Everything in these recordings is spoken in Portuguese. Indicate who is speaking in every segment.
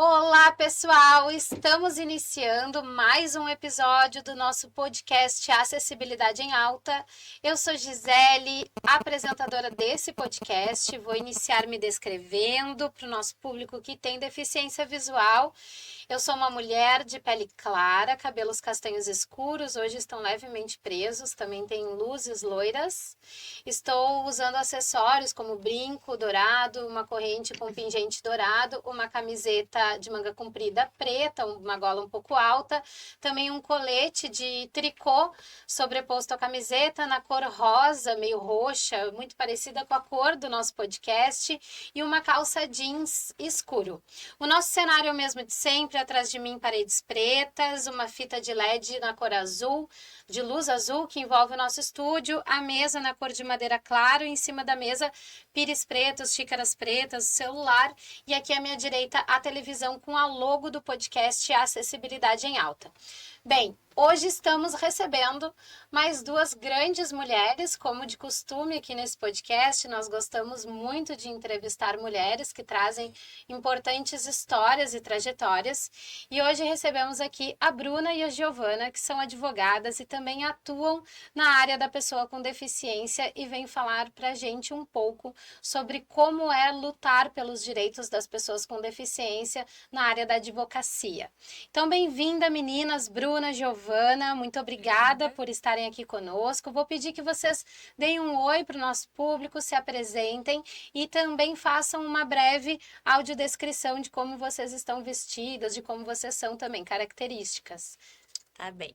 Speaker 1: Olá, pessoal! Estamos iniciando mais um episódio do nosso podcast Acessibilidade em Alta. Eu sou Gisele, apresentadora desse podcast. Vou iniciar me descrevendo para o nosso público que tem deficiência visual. Eu sou uma mulher de pele clara, cabelos castanhos escuros, hoje estão levemente presos, também tem luzes loiras. Estou usando acessórios como brinco dourado, uma corrente com pingente dourado, uma camiseta de manga comprida preta, uma gola um pouco alta, também um colete de tricô sobreposto à camiseta na cor rosa, meio roxa, muito parecida com a cor do nosso podcast, e uma calça jeans escuro. O nosso cenário é o mesmo de sempre, atrás de mim paredes pretas, uma fita de LED na cor azul, de luz azul que envolve o nosso estúdio, a mesa na cor de madeira claro, em cima da mesa pires pretos, xícaras pretas, celular, e aqui à minha direita a televisão com a logo do podcast Acessibilidade em Alta. Bem, hoje estamos recebendo mais duas grandes mulheres, como de costume aqui nesse podcast. Nós gostamos muito de entrevistar mulheres que trazem importantes histórias e trajetórias. E hoje recebemos aqui a Bruna e a Giovana, que são advogadas e também atuam na área da pessoa com deficiência e vêm falar para a gente um pouco sobre como é lutar pelos direitos das pessoas com deficiência na área da advocacia. Então, bem-vinda, meninas, Bruna, Giovana, muito obrigada por estarem aqui conosco. Vou pedir que vocês deem um oi para o nosso público, se apresentem e também façam uma breve audiodescrição de como vocês estão vestidas, de como vocês são também, características.
Speaker 2: Tá bem.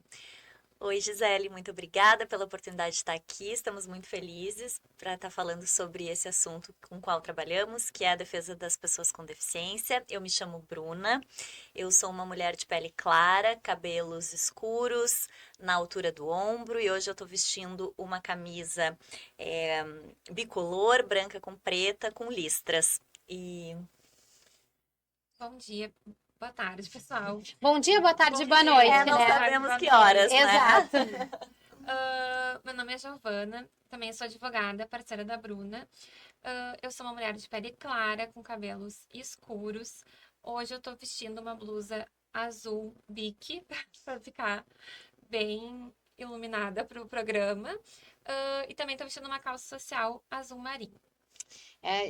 Speaker 2: Oi, Gisele, muito obrigada pela oportunidade de estar aqui. Estamos muito felizes para estar falando sobre esse assunto com o qual trabalhamos, que é a defesa das pessoas com deficiência. Eu me chamo Bruna, eu sou uma mulher de pele clara, cabelos escuros, na altura do ombro, e hoje eu estou vestindo uma camisa bicolor, branca com preta, com listras.
Speaker 3: Bom dia, boa tarde, pessoal.
Speaker 1: Bom dia, boa tarde,
Speaker 3: Bom
Speaker 1: boa
Speaker 3: dia,
Speaker 1: noite,
Speaker 2: não
Speaker 1: né?
Speaker 2: sabemos que horas, né?
Speaker 1: Exato.
Speaker 3: Meu nome é Giovana, também sou advogada, parceira da Bruna. Eu sou uma mulher de pele clara, com cabelos escuros. Hoje eu tô vestindo uma blusa azul bique, para ficar bem iluminada para o programa. E também tô vestindo uma calça social azul marinho.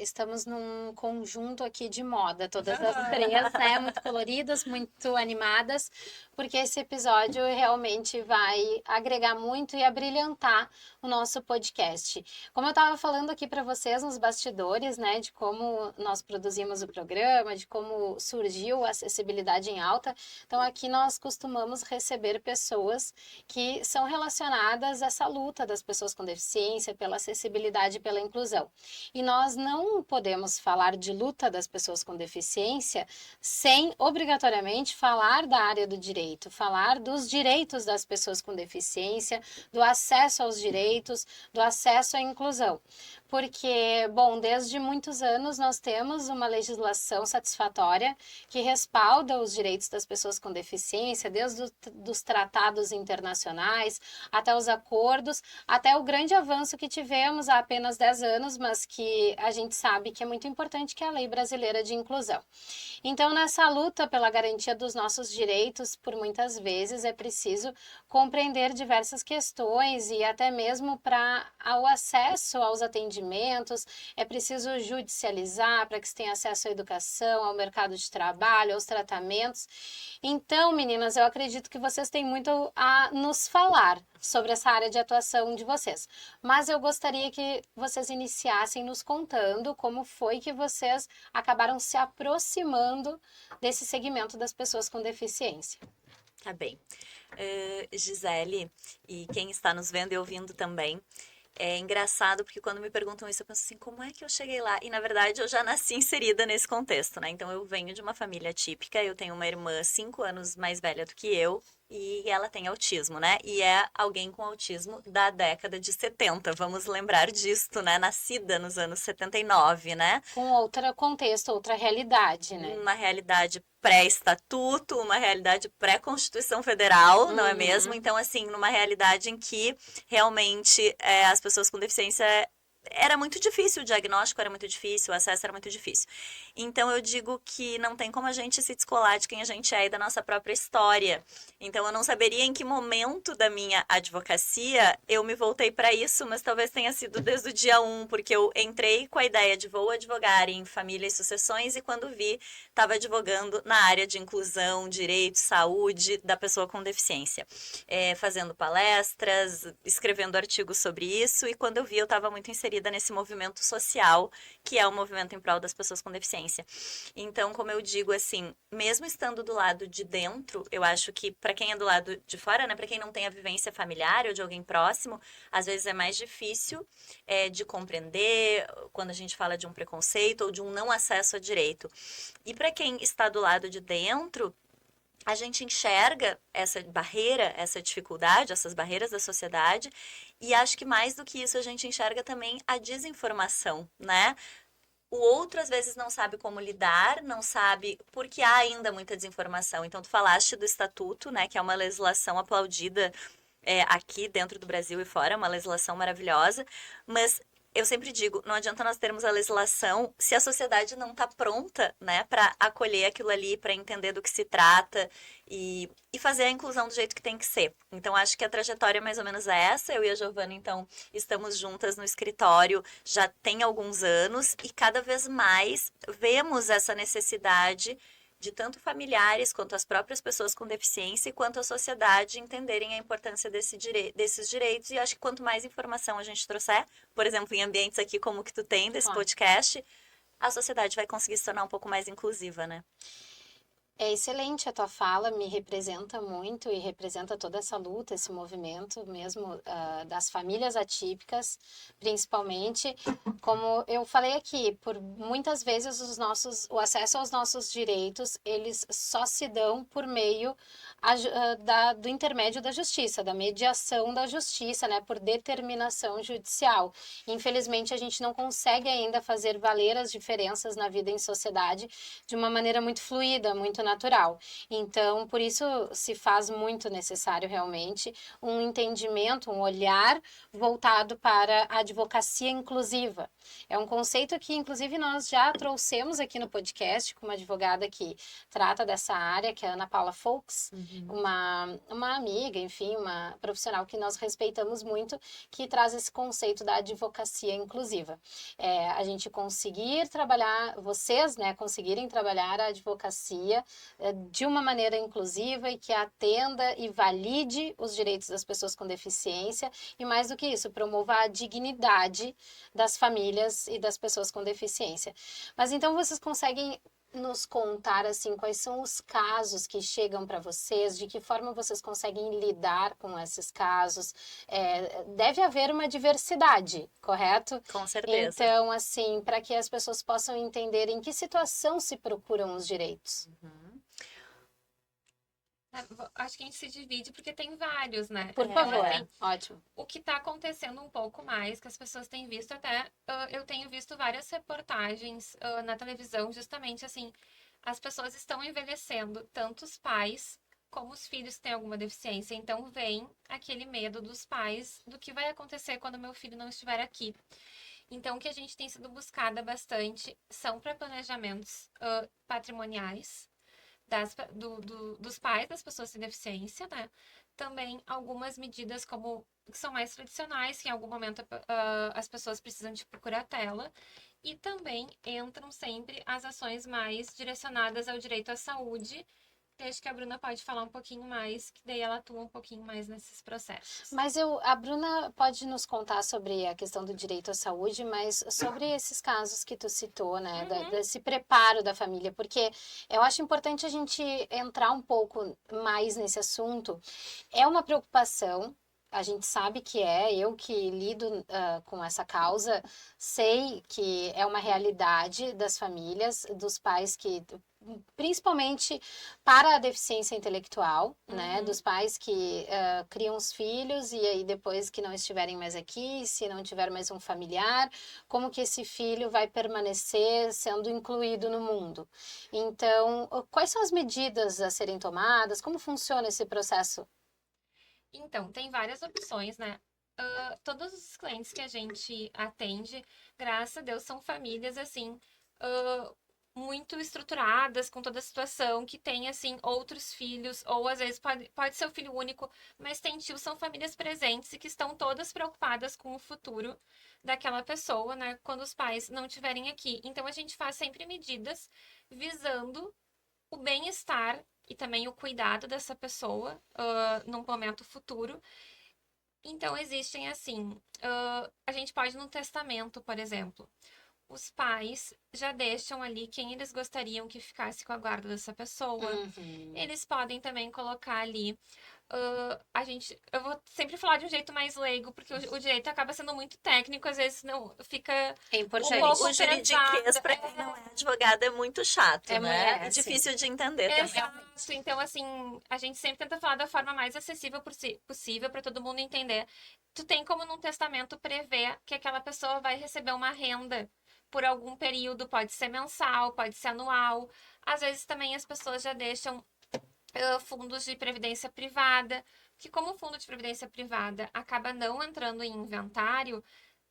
Speaker 1: Estamos num conjunto aqui de moda, todas as três, né? Muito coloridas, muito animadas, porque esse episódio realmente vai agregar muito e abrilhantar o nosso podcast. Como eu estava falando aqui para vocês nos bastidores, né, de como nós produzimos o programa, de como surgiu a acessibilidade em alta, então aqui nós costumamos receber pessoas que são relacionadas a essa luta das pessoas com deficiência pela acessibilidade e pela inclusão. E nós não podemos falar de luta das pessoas com deficiência sem obrigatoriamente falar da área do direito, falar dos direitos das pessoas com deficiência, do acesso aos direitos, do acesso à inclusão. Porque, bom, desde muitos anos nós temos uma legislação satisfatória que respalda os direitos das pessoas com deficiência, desde os tratados internacionais até os acordos, até o grande avanço que tivemos há apenas 10 anos, mas que a gente sabe que é muito importante, que é a Lei Brasileira de Inclusão. Então, nessa luta pela garantia dos nossos direitos, por muitas vezes é preciso compreender diversas questões e até mesmo para o acesso aos atendimentos, é preciso judicializar para que se tenha acesso à educação, ao mercado de trabalho, aos tratamentos. Então, meninas, eu acredito que vocês têm muito a nos falar sobre essa área de atuação de vocês. Mas eu gostaria que vocês iniciassem nos contando como foi que vocês acabaram se aproximando desse segmento das pessoas com deficiência.
Speaker 2: Tá bem. Gisele, e quem está nos vendo e ouvindo também, é engraçado porque quando me perguntam isso eu penso assim, como é que eu cheguei lá? E na verdade eu já nasci inserida nesse contexto, né? Então eu venho de uma família típica, eu tenho uma irmã 5 anos mais velha do que eu, e ela tem autismo, né? E é alguém com autismo da década de 70, vamos lembrar disto, né? Nascida nos anos 79, né?
Speaker 1: Com outro contexto, outra realidade, né?
Speaker 2: Uma realidade pré-estatuto, uma realidade pré-Constituição Federal, não é mesmo? Então, assim, numa realidade em que realmente as pessoas com deficiência era muito difícil, o diagnóstico era muito difícil, o acesso era muito difícil. Então eu digo que não tem como a gente se descolar de quem a gente é e da nossa própria história. Então eu não saberia em que momento da minha advocacia eu me voltei para isso, mas talvez tenha sido desde o dia 1, porque eu entrei com a ideia de vou advogar em família e sucessões e quando vi, estava advogando na área de inclusão, direito, saúde da pessoa com deficiência. Fazendo palestras, escrevendo artigos sobre isso, e quando eu vi, eu estava muito inserida nesse movimento social, que é o movimento em prol das pessoas com deficiência. Então, como eu digo, assim, mesmo estando do lado de dentro, eu acho que para quem é do lado de fora, né, para quem não tem a vivência familiar ou de alguém próximo, às vezes é mais difícil de compreender quando a gente fala de um preconceito ou de um não acesso a direito. E para quem está do lado de dentro, a gente enxerga essa barreira, essa dificuldade, essas barreiras da sociedade, e acho que mais do que isso a gente enxerga também a desinformação, né? O outro às vezes não sabe como lidar, não sabe porque há ainda muita desinformação. Então, tu falaste do estatuto, né, que é uma legislação aplaudida aqui dentro do Brasil e fora, uma legislação maravilhosa, mas eu sempre digo, não adianta nós termos a legislação se a sociedade não está pronta, né, para acolher aquilo ali, para entender do que se trata e fazer a inclusão do jeito que tem que ser. Então, acho que a trajetória mais ou menos é essa. Eu e a Giovana, então, estamos juntas no escritório já tem alguns anos e cada vez mais vemos essa necessidade de tanto familiares quanto as próprias pessoas com deficiência e quanto a sociedade entenderem a importância desses direitos. E acho que quanto mais informação a gente trouxer, por exemplo, em ambientes aqui como o que tu tem desse podcast, a sociedade vai conseguir se tornar um pouco mais inclusiva, né?
Speaker 1: É excelente a tua fala, me representa muito e representa toda essa luta, esse movimento mesmo das famílias atípicas, principalmente. Como eu falei aqui, por muitas vezes o acesso aos nossos direitos, eles só se dão por meio do intermédio da justiça, da mediação da justiça, né, por determinação judicial. Infelizmente, a gente não consegue ainda fazer valer as diferenças na vida em sociedade de uma maneira muito fluida, muito natural. Então, por isso se faz muito necessário realmente um entendimento, um olhar voltado para a advocacia inclusiva. É um conceito que, inclusive, nós já trouxemos aqui no podcast com uma advogada que trata dessa área, que é a Ana Paula Folks, uma amiga, enfim, uma profissional que nós respeitamos muito, que traz esse conceito da advocacia inclusiva. A gente conseguir trabalhar, vocês, né, conseguirem trabalhar a advocacia de uma maneira inclusiva e que atenda e valide os direitos das pessoas com deficiência e, mais do que isso, promova a dignidade das famílias e das pessoas com deficiência. Mas então vocês conseguem nos contar assim quais são os casos que chegam para vocês, de que forma vocês conseguem lidar com esses casos? Deve haver uma diversidade, correto?
Speaker 2: Com certeza.
Speaker 1: Então, assim, para que as pessoas possam entender em que situação se procuram os direitos.
Speaker 3: Acho que a gente se divide porque tem vários, né?
Speaker 1: Por favor,
Speaker 3: assim,
Speaker 1: ótimo.
Speaker 3: O que está acontecendo um pouco mais, que as pessoas têm visto até, eu tenho visto várias reportagens na televisão, justamente assim, as pessoas estão envelhecendo, tanto os pais como os filhos que têm alguma deficiência. Então vem aquele medo dos pais do que vai acontecer quando meu filho não estiver aqui. Então, o que a gente tem sido buscada bastante são para planejamentos patrimoniais dos pais das pessoas sem deficiência, né? Também algumas medidas que são mais tradicionais, que em algum momento as pessoas precisam de curatela. E também entram sempre as ações mais direcionadas ao direito à saúde. Acho que a Bruna pode falar um pouquinho mais, que daí ela atua um pouquinho mais nesses processos.
Speaker 1: Mas a Bruna pode nos contar sobre a questão do direito à saúde, mas sobre esses casos que tu citou, né, desse preparo da família, porque eu acho importante a gente entrar um pouco mais nesse assunto. É uma preocupação. A gente sabe que eu que lido com essa causa, sei que é uma realidade das famílias, dos pais que, principalmente para a deficiência intelectual, né, dos pais que criam os filhos e aí depois que não estiverem mais aqui, se não tiver mais um familiar, como que esse filho vai permanecer sendo incluído no mundo? Então, quais são as medidas a serem tomadas? Como funciona esse processo?
Speaker 3: Então, tem várias opções, né? Todos os clientes que a gente atende, graças a Deus, são famílias, assim, muito estruturadas com toda a situação, que tem, assim, outros filhos, ou às vezes pode ser o filho único, mas tem tios, são famílias presentes e que estão todas preocupadas com o futuro daquela pessoa, né, quando os pais não estiverem aqui. Então, a gente faz sempre medidas visando o bem-estar e também o cuidado dessa pessoa num momento futuro. Então, existem, assim, a gente pode, no testamento, por exemplo, os pais já deixam ali quem eles gostariam que ficasse com a guarda dessa pessoa.
Speaker 1: Uhum.
Speaker 3: Eles podem também colocar ali. Eu vou sempre falar de um jeito mais leigo, porque o direito acaba sendo muito técnico, às vezes não fica
Speaker 1: É
Speaker 3: um
Speaker 1: importante.
Speaker 3: pouco
Speaker 2: O juridiquês, para quem não é advogado, é muito chato,
Speaker 1: É,
Speaker 2: né?
Speaker 1: é,
Speaker 2: E difícil de entender também.
Speaker 3: Exato. Então, assim, a gente sempre tenta falar da forma mais acessível possível para todo mundo entender. Tu tem como num testamento prever que aquela pessoa vai receber uma renda por algum período, pode ser mensal, pode ser anual. Às vezes também as pessoas já deixam fundos de previdência privada, que como o fundo de previdência privada acaba não entrando em inventário,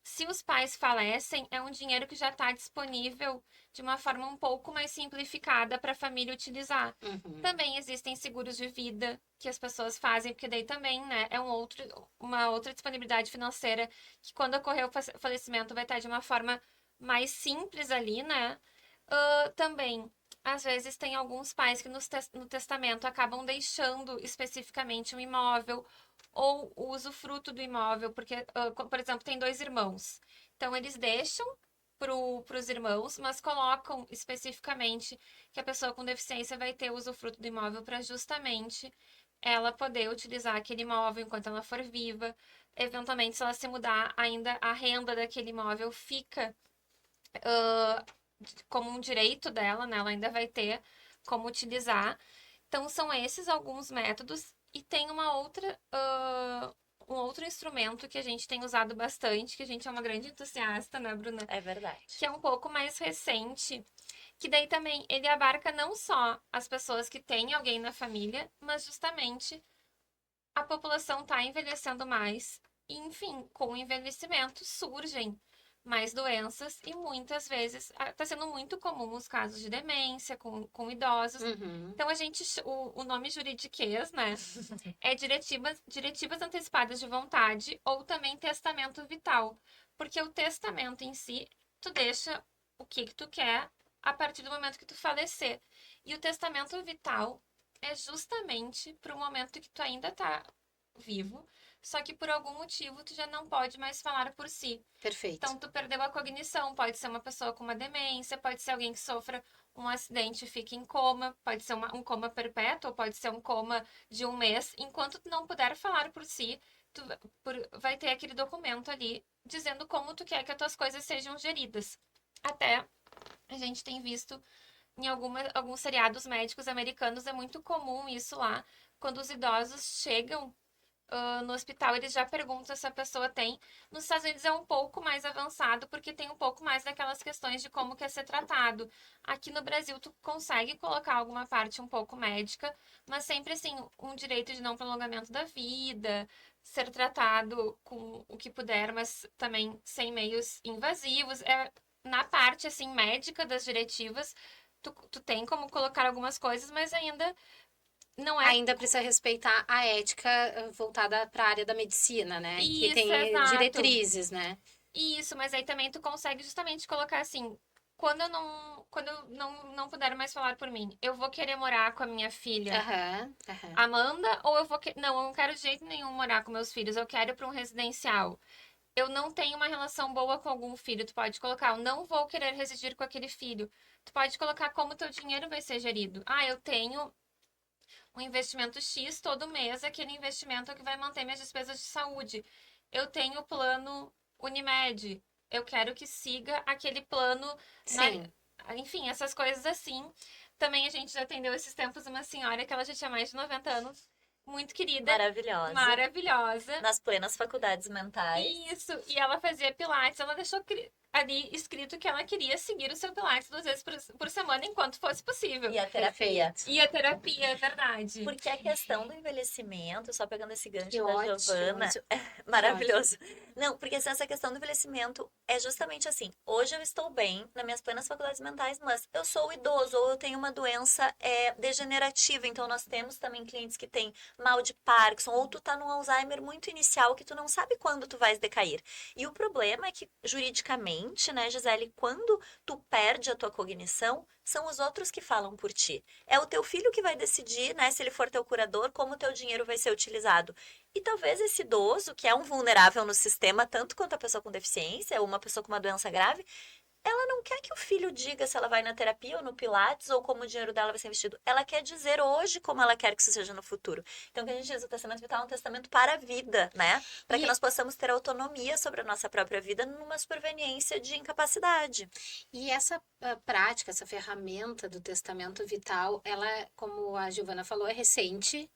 Speaker 3: se os pais falecem, é um dinheiro que já está disponível de uma forma um pouco mais simplificada para a família utilizar.
Speaker 1: Uhum.
Speaker 3: Também existem seguros de vida que as pessoas fazem, porque daí também, né, é uma outra disponibilidade financeira que quando ocorrer o falecimento vai estar de uma forma mais simples ali, né? Também, às vezes, tem alguns pais que no testamento acabam deixando especificamente um imóvel ou o usufruto do imóvel, porque, por exemplo, tem dois irmãos. Então, eles deixam para os irmãos, mas colocam especificamente que a pessoa com deficiência vai ter o usufruto do imóvel para justamente ela poder utilizar aquele imóvel enquanto ela for viva. Eventualmente, se ela se mudar, ainda a renda daquele imóvel fica como um direito dela, né? Ela ainda vai ter como utilizar. Então, são esses alguns métodos. E tem um outro instrumento que a gente tem usado bastante, que a gente é uma grande entusiasta, né, Bruna?
Speaker 2: É verdade.
Speaker 3: Que é um pouco mais recente, que daí também ele abarca não só as pessoas que têm alguém na família, mas justamente a população está envelhecendo mais. E, enfim, com o envelhecimento surgem mais doenças e muitas vezes está sendo muito comum os casos de demência com idosos.
Speaker 1: Uhum.
Speaker 3: Então, o nome juridiquês, né, é diretivas antecipadas de vontade ou também testamento vital. Porque o testamento em si, tu deixa o que tu quer a partir do momento que tu falecer. E o testamento vital é justamente para o momento que tu ainda tá vivo, só que por algum motivo tu já não pode mais falar por si.
Speaker 1: Perfeito.
Speaker 3: Então tu perdeu a cognição, pode ser uma pessoa com uma demência, pode ser alguém que sofra um acidente e fique em coma, pode ser um coma perpétuo, pode ser um coma de um mês. Enquanto tu não puder falar por si, vai ter aquele documento ali dizendo como tu quer que as tuas coisas sejam geridas. Até a gente tem visto em alguns seriados médicos americanos, é muito comum isso lá. Quando os idosos chegam no hospital, eles já perguntam se a pessoa tem. Nos Estados Unidos é um pouco mais avançado, porque tem um pouco mais daquelas questões de como quer ser tratado. Aqui no Brasil, tu consegue colocar alguma parte um pouco médica, mas sempre assim, um direito de não prolongamento da vida, ser tratado com o que puder, mas também sem meios invasivos. Na parte, assim, médica das diretivas, tu tem como colocar algumas coisas, mas ainda não é
Speaker 1: Ainda precisa respeitar a ética voltada para a área da medicina, né? Que
Speaker 3: isso,
Speaker 1: tem
Speaker 3: exato.
Speaker 1: diretrizes, né?
Speaker 3: Isso, mas aí também tu consegue justamente colocar assim, quando eu não puder mais falar por mim, eu vou querer morar com a minha filha
Speaker 1: Aham, aham.
Speaker 3: Amanda, ou não, eu não quero de jeito nenhum morar com meus filhos, eu quero ir para um residencial. Eu não tenho uma relação boa com algum filho, tu pode colocar, eu não vou querer residir com aquele filho. Tu pode colocar como teu dinheiro vai ser gerido. Ah, eu tenho um investimento X todo mês, aquele investimento é que vai manter minhas despesas de saúde. Eu tenho o plano Unimed, eu quero que siga aquele plano,
Speaker 1: Sim.
Speaker 3: enfim, essas coisas assim. Também a gente já atendeu esses tempos uma senhora que ela já tinha mais de 90 anos, muito querida,
Speaker 2: Maravilhosa.
Speaker 3: maravilhosa.
Speaker 2: Nas plenas faculdades mentais.
Speaker 3: Isso, e ela fazia pilates, ela deixou ali escrito que ela queria seguir o seu Pilates 2 vezes por semana enquanto fosse possível.
Speaker 2: E a terapia.
Speaker 3: E a terapia, é verdade.
Speaker 2: Porque a questão do envelhecimento, só pegando esse
Speaker 1: Que
Speaker 2: gancho da
Speaker 1: ótimo.
Speaker 2: Giovana,
Speaker 1: Isso-
Speaker 2: maravilhoso. Não, porque assim, essa questão do envelhecimento é justamente assim. Hoje eu estou bem nas minhas plenas faculdades mentais, mas eu sou idoso ou eu tenho uma doença degenerativa. Então nós temos também clientes que têm mal de Parkinson ou tu tá num Alzheimer muito inicial que tu não sabe quando tu vais decair. E o problema é que juridicamente, né, Gisele, quando tu perde a tua cognição, são os outros que falam por ti. É o teu filho que vai decidir, né, se ele for teu curador, como o teu dinheiro vai ser utilizado. E talvez esse idoso, que é um vulnerável no sistema, tanto quanto a pessoa com deficiência, ou uma pessoa com uma doença grave, ela não quer que o filho diga se ela vai na terapia ou no Pilates ou como o dinheiro dela vai ser investido. Ela quer dizer hoje como ela quer que isso seja no futuro. Então, o que a gente diz, o testamento vital é um testamento para a vida, né? Para que
Speaker 1: E,
Speaker 2: nós possamos ter autonomia sobre a nossa própria vida numa superveniência de incapacidade.
Speaker 1: e essa prática, essa ferramenta do testamento vital, ela, como a Giovana falou, é recente.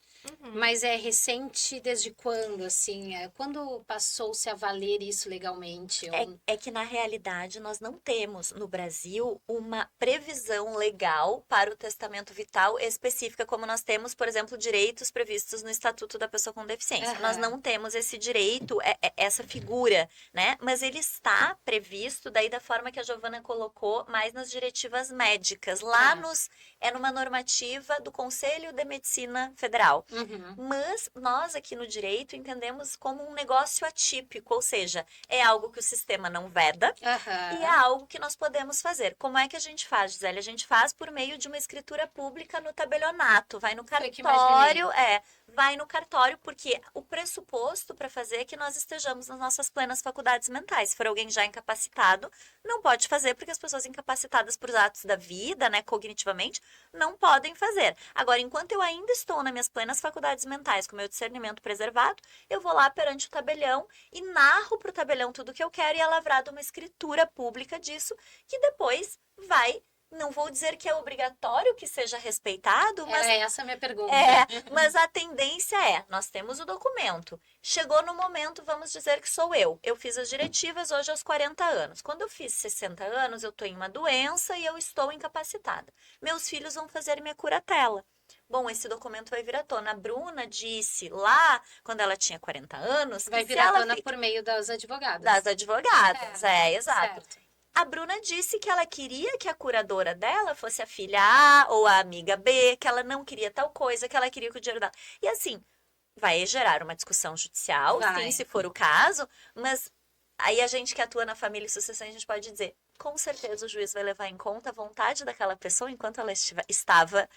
Speaker 3: Uhum.
Speaker 1: Mas é recente desde quando, assim? Quando passou-se a valer isso legalmente?
Speaker 2: É que, na realidade, nós não temos no Brasil uma previsão legal para o testamento vital específica, como nós temos, por exemplo, direitos previstos no Estatuto da Pessoa com Deficiência. Nós
Speaker 1: Aham.
Speaker 2: não temos esse direito, essa figura, né? Mas ele está previsto, daí da forma que a Giovana colocou, mais nas diretivas médicas. Lá
Speaker 1: Tá.
Speaker 2: é numa normativa do Conselho de Medicina Federal.
Speaker 1: Uhum.
Speaker 2: Mas nós aqui no direito entendemos como um negócio atípico, ou seja, é algo que o sistema não veda e é
Speaker 1: Aham.
Speaker 2: algo que nós podemos fazer. Como é que a gente faz, Gisele? A gente faz por meio de uma escritura pública no tabelionato, vai no
Speaker 1: Foi que imaginei.
Speaker 2: cartório, vai no cartório, porque o pressuposto para fazer é que nós estejamos nas nossas plenas faculdades mentais. Se for alguém já incapacitado, não pode fazer, porque as pessoas incapacitadas por atos da vida, né, cognitivamente, não podem fazer. Agora, enquanto eu ainda estou nas minhas plenas faculdades mentais, com meu discernimento preservado, eu vou lá perante o tabelião e narro para o tabelião tudo o que eu quero e é lavrada uma escritura pública disso, que depois vai. Não vou dizer que é obrigatório que seja respeitado, mas
Speaker 1: Era essa a minha pergunta.
Speaker 2: mas a tendência nós temos o documento. Chegou no momento, vamos dizer que sou eu. Eu fiz as diretivas hoje aos 40 anos. Quando eu fiz 60 anos, eu tenho uma doença e eu estou incapacitada. Meus filhos vão fazer minha curatela. Bom, esse documento vai vir à tona. A Bruna disse lá, quando ela tinha 40 anos,
Speaker 1: Vai
Speaker 2: que se
Speaker 1: virar
Speaker 2: ela
Speaker 1: tona por meio das advogadas.
Speaker 2: das advogadas, exato.
Speaker 1: Certo.
Speaker 2: A Bruna disse que ela queria que a curadora dela fosse a filha A ou a amiga B, que ela não queria tal coisa, que ela queria que o dinheiro dela. E assim, vai gerar uma discussão judicial,
Speaker 1: Vai.
Speaker 2: sim, se for o caso, mas aí a gente que atua na família e sucessão, a gente pode dizer, com certeza o juiz vai levar em conta a vontade daquela pessoa enquanto ela estava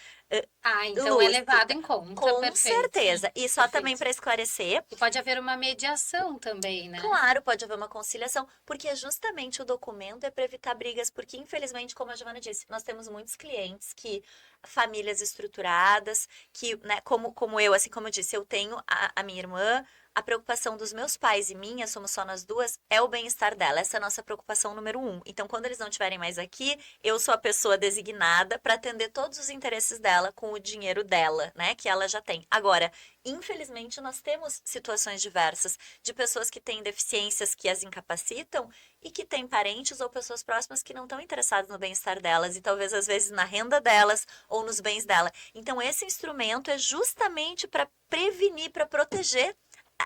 Speaker 1: Então é
Speaker 2: lúcida.
Speaker 1: levado em conta.
Speaker 2: Com
Speaker 1: Perfeito.
Speaker 2: certeza. E só
Speaker 1: Perfeito.
Speaker 2: também para esclarecer,
Speaker 1: E pode haver uma mediação também, né?
Speaker 2: claro, pode haver uma conciliação, porque justamente o documento é para evitar brigas, porque infelizmente, como a Giovana disse, nós temos muitos clientes que, famílias estruturadas, que, né, como eu, assim como eu disse, eu tenho a minha irmã, a preocupação dos meus pais e minha, somos só nós duas, é o bem-estar dela. Essa é a nossa preocupação número 1. Então, quando eles não estiverem mais aqui, eu sou a pessoa designada para atender todos os interesses dela com o dinheiro dela, né, que ela já tem. Agora, infelizmente, nós temos situações diversas de pessoas que têm deficiências que as incapacitam e que têm parentes ou pessoas próximas que não estão interessadas no bem-estar delas e talvez às vezes na renda delas ou nos bens dela. Então, esse instrumento é justamente para prevenir, para proteger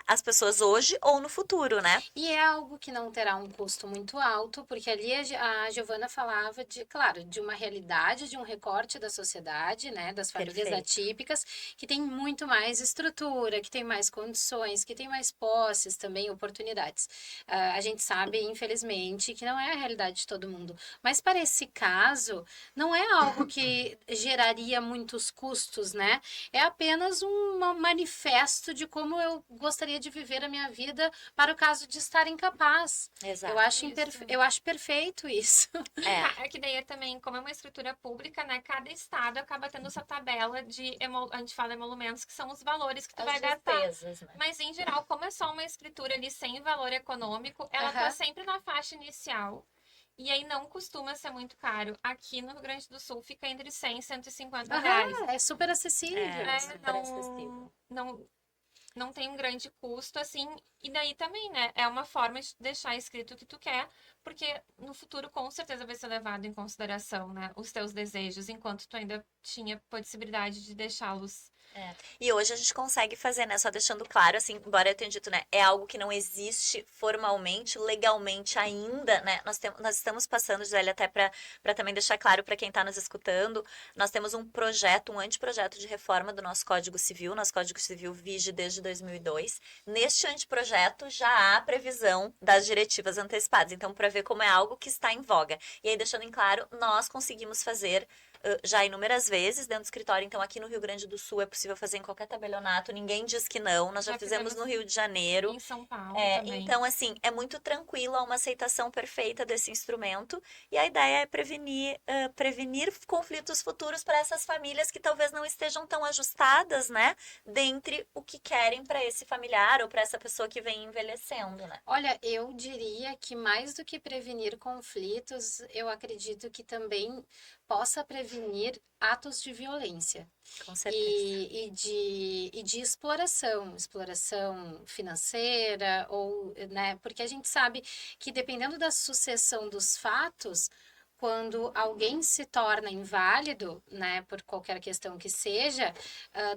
Speaker 2: as pessoas hoje ou no futuro, né?
Speaker 1: E é algo que não terá um custo muito alto, porque ali a Giovana falava de, claro, de uma realidade, de um recorte da sociedade, né, das famílias
Speaker 2: Perfeito.
Speaker 1: atípicas, que tem muito mais estrutura, que tem mais condições, que tem mais posses também, oportunidades. A gente sabe, infelizmente, que não é a realidade de todo mundo. Mas para esse caso, não é algo que geraria muitos custos, né? É apenas um manifesto de como eu gostaria de viver a minha vida para o caso de estar incapaz.
Speaker 2: Exato.
Speaker 1: Eu acho perfeito isso.
Speaker 3: É que daí também, como é uma estrutura pública, né? Cada estado acaba tendo sua tabela de, a gente fala emolumentos, que são os valores que tu vai gastar.
Speaker 2: Despesas, né?
Speaker 3: Mas, em geral, como é só uma escritura ali sem valor econômico, ela tá sempre na faixa inicial. E aí não costuma ser muito caro. Aqui no Rio Grande do Sul fica entre 100 e 150 reais.
Speaker 1: É super acessível.
Speaker 2: Super acessível.
Speaker 3: Não, não tem um grande custo, assim, e daí também, né, é uma forma de deixar escrito o que tu quer, porque no futuro com certeza vai ser levado em consideração, né, os teus desejos, enquanto tu ainda tinha possibilidade de deixá-los.
Speaker 2: É. E hoje a gente consegue fazer, né? Só deixando claro, assim, embora eu tenha dito, né? É algo que não existe formalmente, legalmente ainda, né? Nós estamos passando, Gisele, até para também deixar claro para quem está nos escutando, nós temos um projeto, um anteprojeto de reforma do nosso Código Civil. Nosso Código Civil vige desde 2002. Neste anteprojeto já há previsão das diretivas antecipadas. Então, para ver como é algo que está em voga. E aí, deixando em claro, nós conseguimos fazer já inúmeras vezes dentro do escritório. Então, aqui no Rio Grande do Sul é possível fazer em qualquer tabelionato, ninguém diz que não. Nós já fizemos no Rio de Janeiro.
Speaker 3: Em São Paulo também.
Speaker 2: Então, assim, é muito tranquilo, há uma aceitação perfeita desse instrumento. E a ideia é prevenir conflitos futuros para essas famílias que talvez não estejam tão ajustadas, né? Dentre o que querem para esse familiar ou para essa pessoa que vem envelhecendo, né?
Speaker 1: Olha, eu diria que mais do que prevenir conflitos, eu acredito que também possa prevenir atos de violência
Speaker 2: Com certeza.
Speaker 1: e de exploração financeira, ou, né, porque a gente sabe que dependendo da sucessão dos fatos, quando alguém se torna inválido, né, por qualquer questão que seja,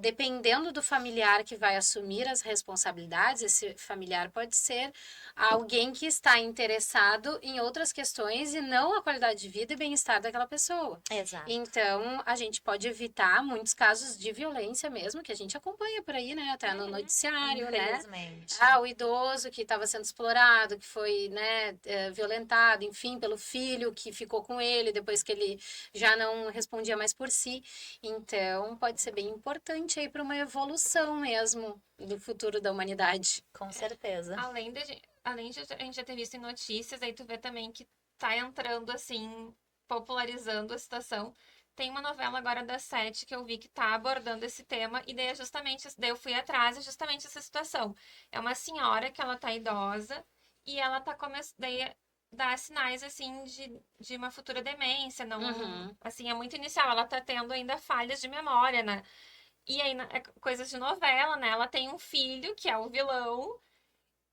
Speaker 1: dependendo do familiar que vai assumir as responsabilidades, esse familiar pode ser alguém que está interessado em outras questões e não a qualidade de vida e bem-estar daquela pessoa.
Speaker 2: Exato.
Speaker 1: Então, a gente pode evitar muitos casos de violência mesmo, que a gente acompanha por aí, né, até no noticiário, né?
Speaker 2: Infelizmente.
Speaker 1: O idoso que estava sendo explorado, que foi, né, violentado, enfim, pelo filho que ficou com ele depois que ele já não respondia mais por si. Então, pode ser bem importante aí para uma evolução mesmo do futuro da humanidade.
Speaker 2: Com certeza.
Speaker 3: Além de a gente já ter visto em notícias, aí tu vê também que tá entrando, assim, popularizando a situação. Tem uma novela agora da Sete que eu vi que tá abordando esse tema, e daí é justamente, daí eu fui atrás, é justamente essa situação. É uma senhora que ela tá idosa e ela tá começando, daí dá sinais, assim, de uma futura demência, não,
Speaker 1: Uhum.
Speaker 3: assim, é muito inicial, ela tá tendo ainda falhas de memória, né? E aí, é coisas de novela, né? Ela tem um filho, que é o vilão,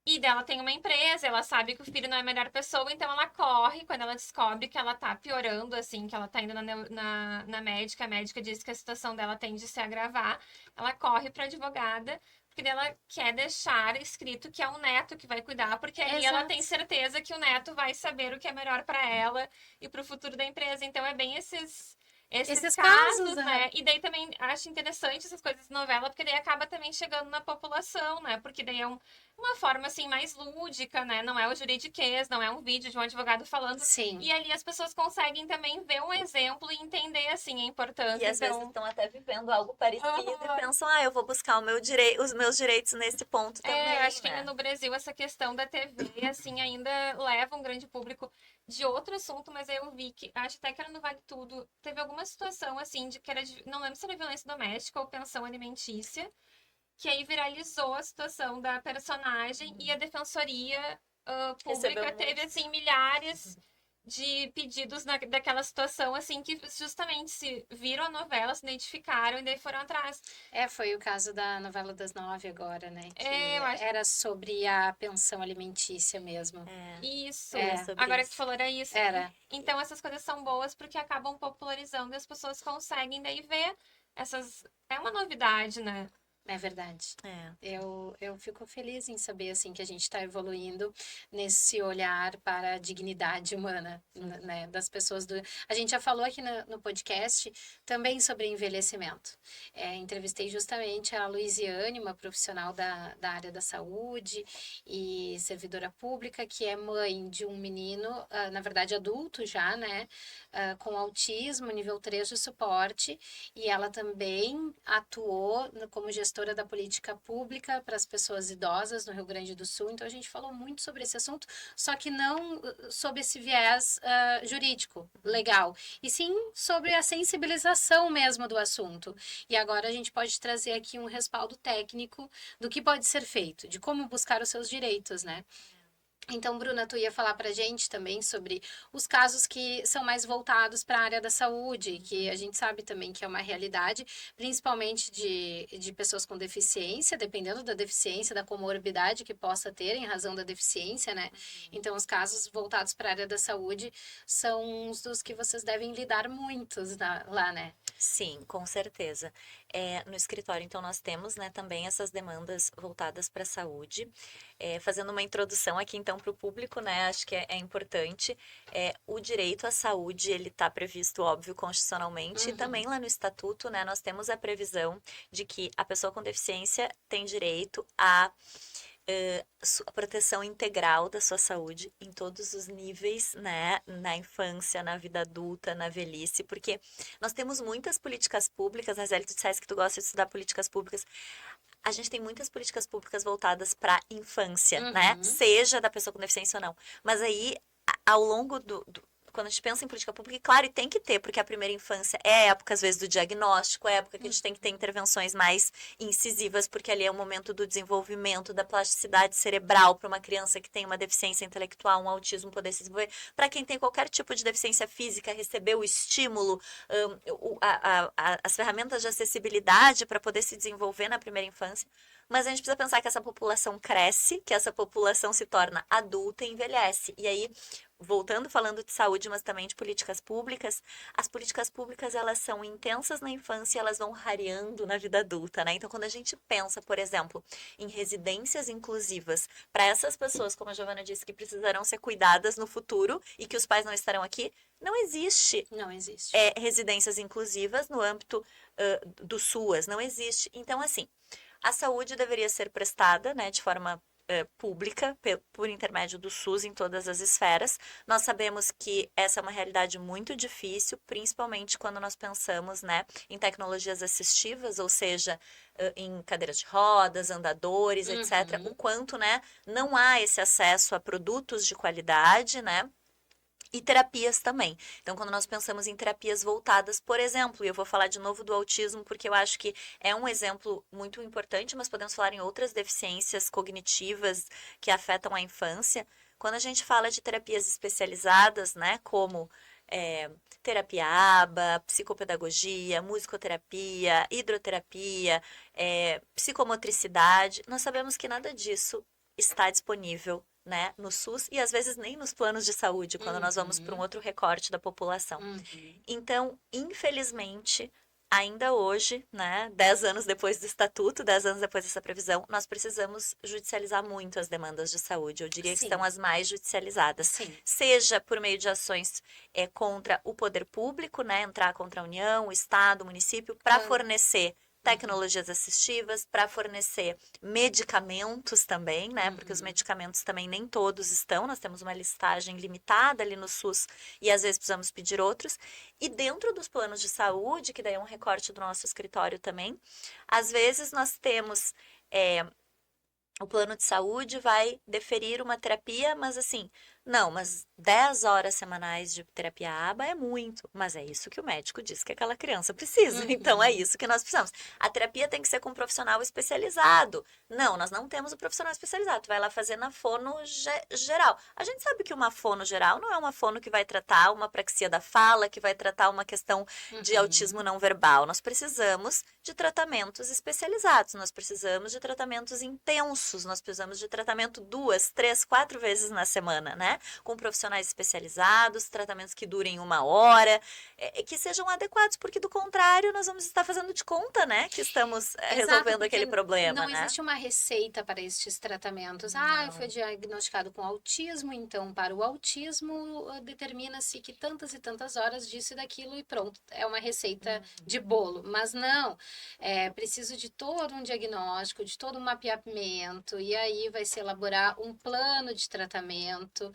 Speaker 3: e dela tem uma empresa, ela sabe que o filho não é a melhor pessoa, então ela corre quando ela descobre que ela tá piorando, assim, que ela tá indo na médica, a médica diz que a situação dela tende a se agravar, ela corre pra advogada, porque daí ela quer deixar escrito que é o neto que vai cuidar, porque aí ela
Speaker 1: Exato.
Speaker 3: tem certeza que o neto vai saber o que é melhor pra ela e pro futuro da empresa. Então é bem esses casos, né? E daí também acho interessante essas coisas de novela, porque daí acaba também chegando na população, né? Porque daí é uma forma, assim, mais lúdica, né? Não é o juridiquês, não é um vídeo de um advogado falando.
Speaker 1: Sim.
Speaker 3: E ali as pessoas conseguem também ver um exemplo e entender, assim, a importância.
Speaker 2: E às vezes estão até vivendo algo parecido e pensam, os meus direitos nesse ponto também,
Speaker 3: acho que
Speaker 2: né?
Speaker 3: ainda no Brasil essa questão da TV, assim, ainda leva um grande público de outro assunto, mas aí eu vi que, acho até que era no Vale Tudo, teve alguma situação, assim, de que era, não lembro se era violência doméstica ou pensão alimentícia, que aí viralizou a situação da personagem e a defensoria pública teve, assim, milhares de pedidos daquela situação, assim, que justamente se viram a novela, se identificaram e daí foram atrás.
Speaker 1: Foi o caso da novela das 9 agora, né? Que
Speaker 3: eu acho...
Speaker 1: era sobre a pensão alimentícia mesmo.
Speaker 3: Isso.
Speaker 2: Agora
Speaker 3: que tu falou era isso.
Speaker 1: Era.
Speaker 3: Então essas coisas são boas porque acabam popularizando e as pessoas conseguem daí ver essas... É uma novidade, né?
Speaker 1: É verdade. Eu fico feliz em saber, assim, que a gente está evoluindo nesse olhar para a dignidade humana, né, das pessoas. A gente já falou aqui no podcast também sobre envelhecimento. Entrevistei justamente a Luiziane, uma profissional da área da saúde e servidora pública, que é mãe de um menino, na verdade adulto já, né, com autismo, nível 3 de suporte, e ela também atuou como gestora da política pública para as pessoas idosas no Rio Grande do Sul. Então a gente falou muito sobre esse assunto, só que não sob esse viés jurídico, legal, e sim sobre a sensibilização mesmo do assunto. E agora a gente pode trazer aqui um respaldo técnico do que pode ser feito, de como buscar os seus direitos, né? Então, Bruna, tu ia falar para a gente também sobre os casos que são mais voltados para a área da saúde, que a gente sabe também que é uma realidade, principalmente de pessoas com deficiência, dependendo da deficiência, da comorbidade que possa ter em razão da deficiência, né? Então, os casos voltados para a área da saúde são os dos que vocês devem lidar muitos lá, né?
Speaker 2: Sim, com certeza. No escritório, então, nós temos, né, também essas demandas voltadas para a saúde. Fazendo uma introdução aqui, então, para o público, né, acho que é importante. O direito à saúde, ele está previsto, óbvio, constitucionalmente, e também lá no estatuto, né, nós temos a previsão de que a pessoa com deficiência tem direito a proteção integral da sua saúde em todos os níveis, né? Na infância, na vida adulta, na velhice, porque nós temos muitas políticas públicas, né, Zélia, tu disseste que tu gosta de estudar políticas públicas, a gente tem muitas políticas públicas voltadas para a infância, né? Seja da pessoa com deficiência ou não. Mas aí, ao longo quando a gente pensa em política pública, claro, e tem que ter, porque a primeira infância é a época, às vezes, do diagnóstico, é a época que a gente tem que ter intervenções mais incisivas, porque ali é o momento do desenvolvimento, da plasticidade cerebral para uma criança que tem uma deficiência intelectual, um autismo poder se desenvolver. Para quem tem qualquer tipo de deficiência física, receber o estímulo, as ferramentas de acessibilidade para poder se desenvolver na primeira infância. Mas a gente precisa pensar que essa população cresce, que essa população se torna adulta e envelhece. E aí, voltando falando de saúde, mas também de políticas públicas, as políticas públicas, elas são intensas na infância e elas vão rareando na vida adulta, né? Então, quando a gente pensa, por exemplo, em residências inclusivas para essas pessoas, como a Giovana disse, que precisarão ser cuidadas no futuro e que os pais não estarão aqui, não existe.
Speaker 1: Não existe.
Speaker 2: Residências inclusivas no âmbito do SUAS, não existe. Então, assim, a saúde deveria ser prestada, né, de forma pública, por intermédio do SUS em todas as esferas. Nós sabemos que essa é uma realidade muito difícil, principalmente quando nós pensamos, né, em tecnologias assistivas, ou seja, em cadeiras de rodas, andadores, etc. O quanto, né, não há esse acesso a produtos de qualidade, né? E terapias também. Então, quando nós pensamos em terapias voltadas, por exemplo, e eu vou falar de novo do autismo, porque eu acho que é um exemplo muito importante, mas podemos falar em outras deficiências cognitivas que afetam a infância. Quando a gente fala de terapias especializadas, né, como terapia ABA, psicopedagogia, musicoterapia, hidroterapia, psicomotricidade, nós sabemos que nada disso está disponível, né, no SUS e às vezes nem nos planos de saúde, quando nós vamos para um outro recorte da população. Então, infelizmente, ainda hoje, né, 10 anos depois do estatuto, 10 anos depois dessa previsão, nós precisamos judicializar muito as demandas de saúde. Eu diria que são as mais judicializadas.
Speaker 1: Sim.
Speaker 2: Seja por meio de ações contra o poder público, né, entrar contra a União, o Estado, o município, para fornecer tecnologias assistivas, para fornecer medicamentos também, né? Porque os medicamentos também nem todos estão, nós temos uma listagem limitada ali no SUS e às vezes precisamos pedir outros. E dentro dos planos de saúde, que daí é um recorte do nosso escritório também, às vezes nós temos o plano de saúde vai deferir uma terapia, mas assim, não, mas 10 horas semanais de terapia ABA é muito, mas é isso que o médico diz que aquela criança precisa, então é isso que nós precisamos. A terapia tem que ser com um profissional especializado. Não, nós não temos o profissional especializado, tu vai lá fazer na fono geral. A gente sabe que uma fono geral não é uma fono que vai tratar uma apraxia da fala, que vai tratar uma questão de autismo não verbal. Nós precisamos de tratamentos especializados, nós precisamos de tratamentos intensos, nós precisamos de tratamento 2, 3, 4 vezes na semana, né? Com profissionais especializados, tratamentos que durem 1 hora, que sejam adequados, porque do contrário nós vamos estar fazendo de conta, né? Que estamos resolvendo aquele problema,
Speaker 1: não
Speaker 2: né?
Speaker 1: existe uma receita para estes tratamentos. Foi diagnosticado com autismo, então para o autismo determina-se que tantas e tantas horas disso e daquilo e pronto, é uma receita de bolo. Mas não, é preciso de todo um diagnóstico, de todo um mapeamento, e aí vai se elaborar um plano de tratamento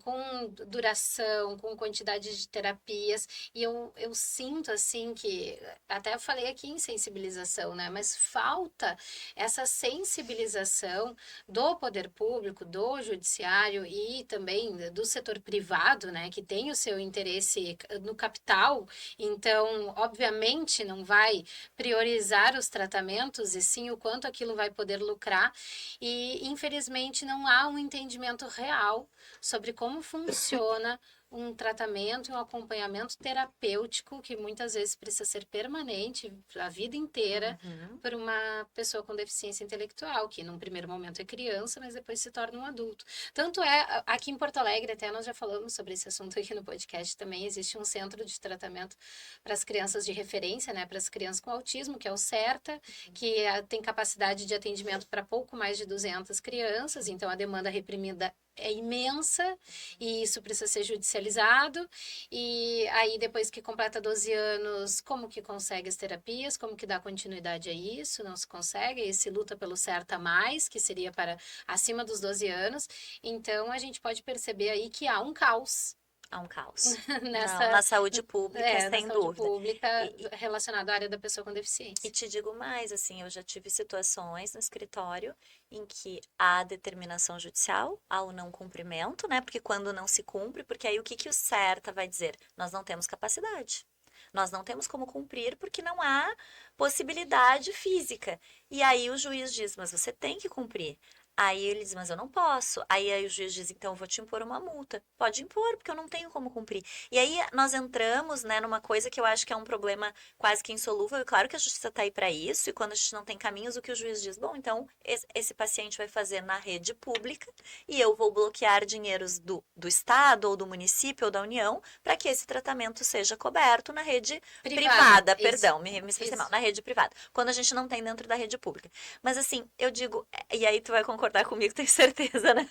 Speaker 1: com duração, com quantidade de terapias. E eu sinto, assim, que... Até eu falei aqui em sensibilização, né? Mas falta essa sensibilização do poder público, do judiciário e também do setor privado, né? Que tem o seu interesse no capital. Então, obviamente, não vai priorizar os tratamentos e sim o quanto aquilo vai poder lucrar. E, infelizmente, não há um entendimento real sobre como funciona um tratamento e um acompanhamento terapêutico que muitas vezes precisa ser permanente a vida inteira por uma pessoa com deficiência intelectual, que num primeiro momento é criança, mas depois se torna um adulto. Tanto é, aqui em Porto Alegre, até nós já falamos sobre esse assunto aqui no podcast, também existe um centro de tratamento para as crianças de referência, né, para as crianças com autismo, que é o CERTA, que tem capacidade de atendimento para pouco mais de 200 crianças, então a demanda reprimida é imensa e isso precisa ser judicializado. E aí, depois que completa 12 anos, como que consegue as terapias? Como que dá continuidade a isso? Não se consegue. Aí se luta pelo certa mais, que seria para acima dos 12 anos. Então, a gente pode perceber aí que há um caos.
Speaker 2: Há um caos.
Speaker 1: Nessa,
Speaker 2: Na saúde pública,
Speaker 1: na
Speaker 2: sem
Speaker 1: saúde
Speaker 2: dúvida.
Speaker 1: pública relacionado à área da pessoa com deficiência.
Speaker 2: E te digo mais, assim, eu já tive situações no escritório em que há determinação judicial ao não cumprimento, né? Porque quando não se cumpre, porque aí o que o CERTA vai dizer? Nós não temos capacidade. Nós não temos como cumprir porque não há possibilidade física. E aí o juiz diz, mas você tem que cumprir. Aí ele diz, mas eu não posso. Aí o juiz diz, então eu vou te impor uma multa. Pode impor, porque eu não tenho como cumprir. E aí nós entramos, né, numa coisa que eu acho que é um problema quase que insolúvel. E claro que a justiça está aí para isso. E quando a gente não tem caminhos, o que o juiz diz? Bom, então esse paciente vai fazer na rede pública e eu vou bloquear dinheiros do Estado ou do município ou da União para que esse tratamento seja coberto na rede privada. Perdão, me expressei mal. Na rede privada. Quando a gente não tem dentro da rede pública. Mas assim, eu digo, e aí tu vai concordar comigo, tenho certeza, né?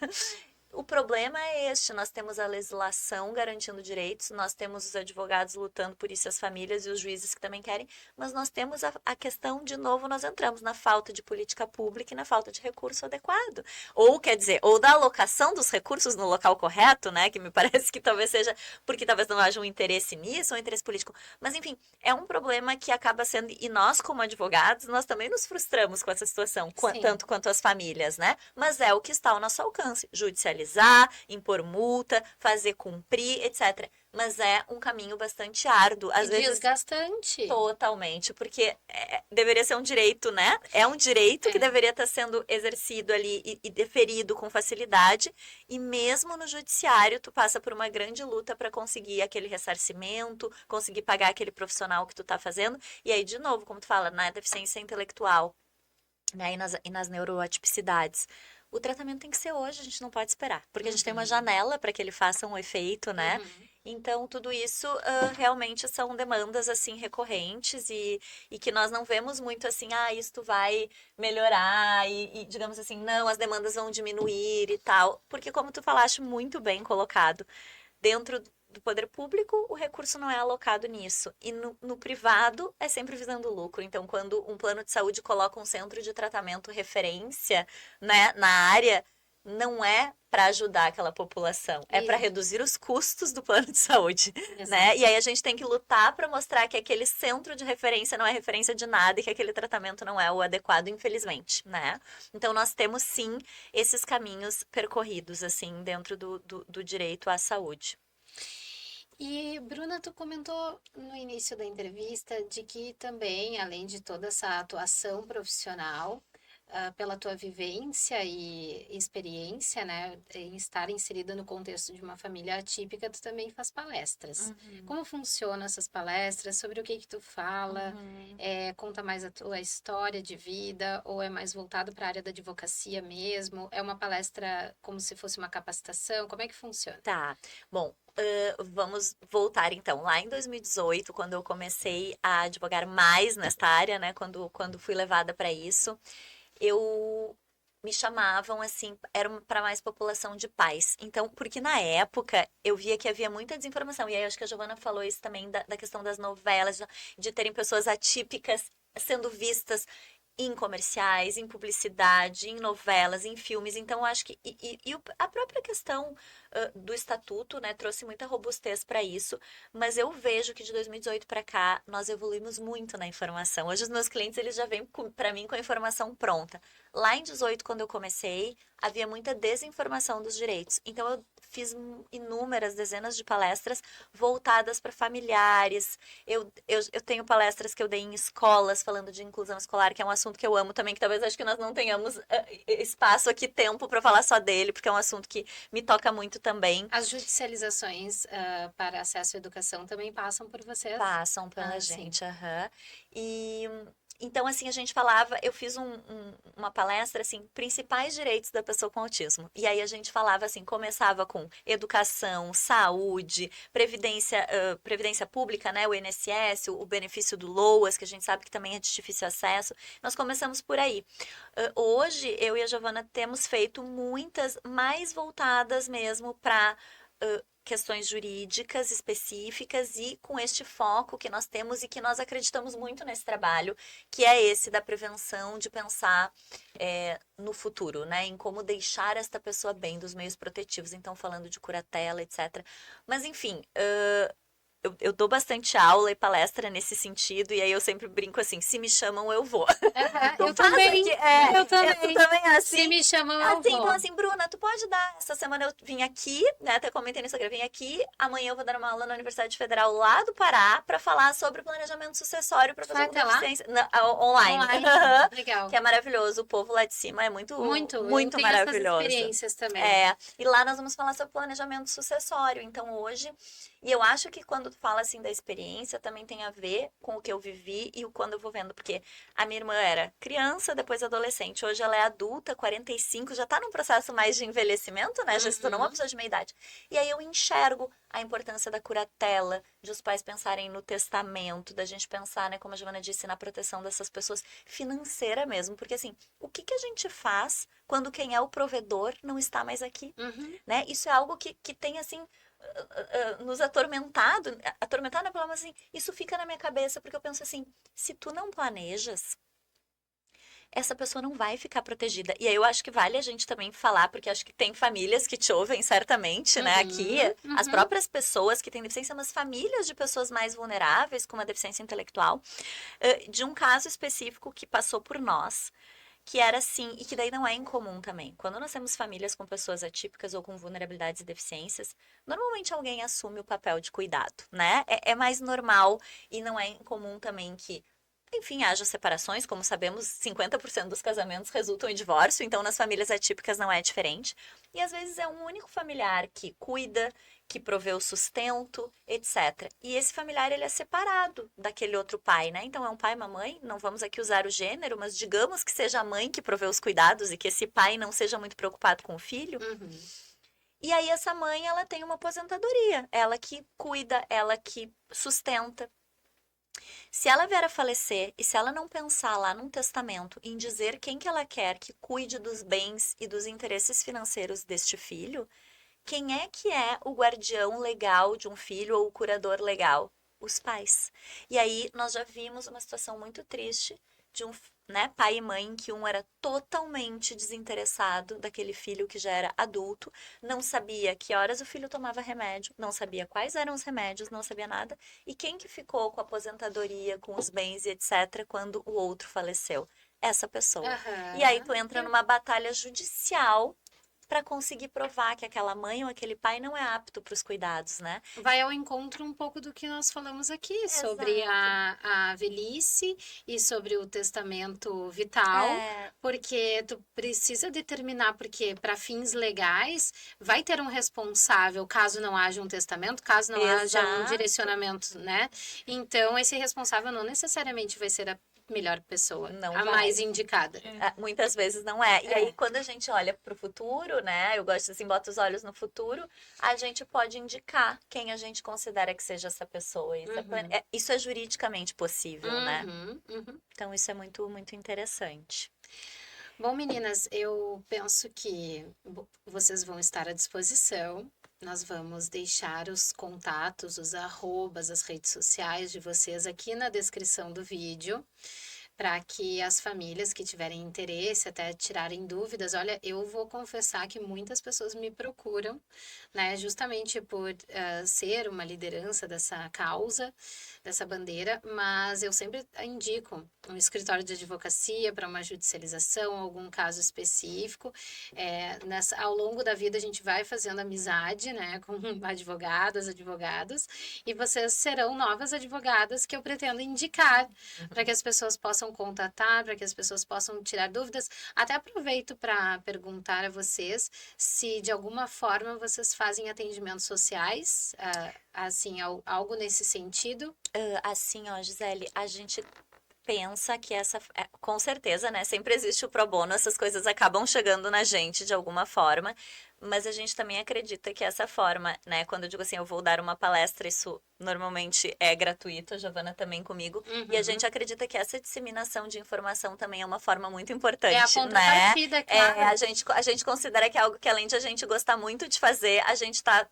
Speaker 2: O problema é este, nós temos a legislação garantindo direitos, nós temos os advogados lutando por isso, as famílias e os juízes que também querem, mas nós temos a questão, de novo, nós entramos na falta de política pública e na falta de recurso adequado. Ou, quer dizer, ou da alocação dos recursos no local correto, né, que me parece que talvez seja, porque talvez não haja um interesse nisso, um interesse político. Mas, enfim, é um problema que acaba sendo, e nós como advogados, nós também nos frustramos com essa situação, tanto quanto as famílias, né? Mas é o que está ao nosso alcance, judicializar, impor multa, fazer cumprir, etc. Mas é um caminho bastante árduo. Às vezes,
Speaker 1: desgastante.
Speaker 2: Totalmente, porque deveria ser um direito, né? É um direito que deveria estar sendo exercido ali e deferido com facilidade. E mesmo no judiciário, tu passa por uma grande luta para conseguir aquele ressarcimento, conseguir pagar aquele profissional que tu tá fazendo. E aí, de novo, como tu fala, na deficiência intelectual, né? E nas neuroatipicidades. O tratamento tem que ser hoje, a gente não pode esperar. Porque a gente tem uma janela para que ele faça um efeito, né? Então, tudo isso realmente são demandas, assim, recorrentes e que nós não vemos muito assim, isto vai melhorar e, digamos assim, não, as demandas vão diminuir e tal. Porque, como tu falaste muito bem colocado, dentro do poder público, o recurso não é alocado nisso. E no privado, é sempre visando lucro. Então, quando um plano de saúde coloca um centro de tratamento referência, né, na área, não é para ajudar aquela população, é para reduzir os custos do plano de saúde, né? E aí a gente tem que lutar para mostrar que aquele centro de referência não é referência de nada e que aquele tratamento não é o adequado, infelizmente, né? Então, nós temos, sim, esses caminhos percorridos, assim, dentro do direito à saúde.
Speaker 1: E, Bruna, tu comentou no início da entrevista de que também, além de toda essa atuação profissional, pela tua vivência e experiência, né, em estar inserida no contexto de uma família atípica, tu também faz palestras. Como funcionam essas palestras? Sobre o que tu fala? Conta mais a tua história de vida? Ou é mais voltado para a área da advocacia mesmo? É uma palestra como se fosse uma capacitação? Como é que funciona?
Speaker 2: Tá, bom, vamos voltar então. Lá em 2018, quando eu comecei a advogar mais nesta área, né, quando fui levada para isso, me chamavam assim, era para mais população de pais. Então, porque na época eu via que havia muita desinformação. E aí acho que a Giovana falou isso também da questão das novelas, de terem pessoas atípicas sendo vistas em comerciais, em publicidade, em novelas, em filmes. Então, eu acho que a própria questão do estatuto, né? Trouxe muita robustez para isso, mas eu vejo que de 2018 para cá nós evoluímos muito na informação. Hoje os meus clientes eles já vêm para mim com a informação pronta. Lá em 18, quando eu comecei, havia muita desinformação dos direitos. Então eu fiz inúmeras, dezenas de palestras voltadas para familiares. Eu tenho palestras que eu dei em escolas falando de inclusão escolar, que é um assunto que eu amo também, que talvez acho que nós não tenhamos espaço aqui, tempo para falar só dele, porque é um assunto que me toca muito também.
Speaker 1: As judicializações para acesso à educação também passam por vocês?
Speaker 2: Passam pela
Speaker 1: sim.
Speaker 2: gente, aham. E então, assim, a gente falava, eu fiz uma palestra, assim, principais direitos da pessoa com autismo. E aí a gente falava, assim, começava com educação, saúde, previdência pública, né, o INSS, o benefício do LOAS, que a gente sabe que também é de difícil acesso. Nós começamos por aí. Hoje, eu e a Giovana temos feito muitas mais voltadas mesmo para questões jurídicas específicas e com este foco que nós temos e que nós acreditamos muito nesse trabalho, que é esse da prevenção, de pensar no futuro, né? Em como deixar esta pessoa bem dos meios protetivos. Então, falando de curatela, etc. Mas, enfim, eu dou bastante aula e palestra nesse sentido, e aí eu sempre brinco assim, se me chamam, eu vou.
Speaker 1: Eu também, eu também.
Speaker 2: Tu também é assim?
Speaker 1: Se me chamam, eu
Speaker 2: Assim,
Speaker 1: vou.
Speaker 2: então assim, Bruna, tu pode dar, essa semana eu vim aqui, né, até comentei no Instagram, vim aqui, amanhã eu vou dar uma aula na Universidade Federal lá do Pará, pra falar sobre planejamento sucessório pra pessoa com
Speaker 1: Vai até lá?
Speaker 2: deficiência, online.
Speaker 1: Legal.
Speaker 2: Que é maravilhoso, o povo lá de cima é muito
Speaker 1: Eu tenho
Speaker 2: maravilhoso.
Speaker 1: essas experiências também.
Speaker 2: E lá nós vamos falar sobre planejamento sucessório, então hoje, e eu acho que quando tu fala assim da experiência, também tem a ver com o que eu vivi e o quando eu vou vendo, porque a minha irmã era criança, depois adolescente, hoje ela é adulta, 45, já tá num processo mais de envelhecimento, né? Já se tornou uma pessoa de meia idade. E aí eu enxergo a importância da curatela, de os pais pensarem no testamento, da gente pensar, né, como a Giovana disse, na proteção dessas pessoas financeira mesmo, porque assim, o que a gente faz quando quem é o provedor não está mais aqui, né? Isso é algo que tem assim nos atormentado na palavra, assim, isso fica na minha cabeça, porque eu penso assim, se tu não planejas, essa pessoa não vai ficar protegida. E aí eu acho que vale a gente também falar, porque acho que tem famílias que te ouvem certamente, né, aqui, as próprias pessoas que têm deficiência, mas famílias de pessoas mais vulneráveis, com uma deficiência intelectual, de um caso específico que passou por nós, que era assim, e que daí não é incomum também. Quando nós temos famílias com pessoas atípicas ou com vulnerabilidades e deficiências, normalmente alguém assume o papel de cuidado, né? É mais normal e não é incomum também que, enfim, haja separações. Como sabemos, 50% dos casamentos resultam em divórcio, então nas famílias atípicas não é diferente. E às vezes é um único familiar que cuida, que provê o sustento, etc. E esse familiar, ele é separado daquele outro pai, né? Então, é um pai e uma mãe, não vamos aqui usar o gênero, mas digamos que seja a mãe que provê os cuidados e que esse pai não seja muito preocupado com o filho. E aí, essa mãe, ela tem uma aposentadoria, ela que cuida, ela que sustenta. Se ela vier a falecer e se ela não pensar lá num testamento em dizer quem que ela quer que cuide dos bens e dos interesses financeiros deste filho, quem é que é o guardião legal de um filho ou o curador legal? Os pais. E aí nós já vimos uma situação muito triste de um, né, pai e mãe, que um era totalmente desinteressado daquele filho que já era adulto, não sabia que horas o filho tomava remédio, não sabia quais eram os remédios, não sabia nada. E quem que ficou com a aposentadoria, com os bens e etc., quando o outro faleceu? Essa pessoa. E aí tu entra numa batalha judicial para conseguir provar que aquela mãe ou aquele pai não é apto para os cuidados, né?
Speaker 1: Vai ao encontro um pouco do que nós falamos aqui, sobre a velhice e sobre o testamento vital, porque tu precisa determinar, porque para fins legais vai ter um responsável caso não haja um testamento, caso não haja um direcionamento, né? Então, esse responsável não necessariamente vai ser a melhor pessoa, mais indicada.
Speaker 2: Muitas vezes não é. E aí, quando a gente olha para o futuro, né? Eu gosto assim, bota os olhos no futuro, a gente pode indicar quem a gente considera que seja essa pessoa. Isso é juridicamente possível, né? Então, isso é muito, muito interessante.
Speaker 1: Bom, meninas, eu penso que vocês vão estar à disposição. Nós vamos deixar os contatos, os arrobas, as redes sociais de vocês aqui na descrição do vídeo. para que as famílias que tiverem interesse, até tirarem dúvidas, olha, eu vou confessar que muitas pessoas me procuram, né, justamente por ser uma liderança dessa causa, dessa bandeira, mas eu sempre indico um escritório de advocacia para uma judicialização, algum caso específico. Ao longo da vida a gente vai fazendo amizade, né, com advogadas, advogados, e vocês serão novas advogadas que eu pretendo indicar para que as pessoas possam contatar, para que as pessoas possam tirar dúvidas. Até aproveito para perguntar a vocês se de alguma forma vocês fazem atendimentos sociais, assim, algo nesse sentido.
Speaker 2: Assim, ó, Gisele, a gente pensa que com certeza, né? Sempre existe o pro bono, essas coisas acabam chegando na gente de alguma forma, mas a gente também acredita que essa forma, né? Quando eu digo assim, eu vou dar uma palestra, isso normalmente é gratuito, a Giovana também comigo, e a gente acredita que essa disseminação de informação também é uma forma muito importante,
Speaker 1: É a contrapartida,
Speaker 2: né?
Speaker 1: claro.
Speaker 2: A gente considera que é algo que além de a gente gostar muito de fazer, a gente está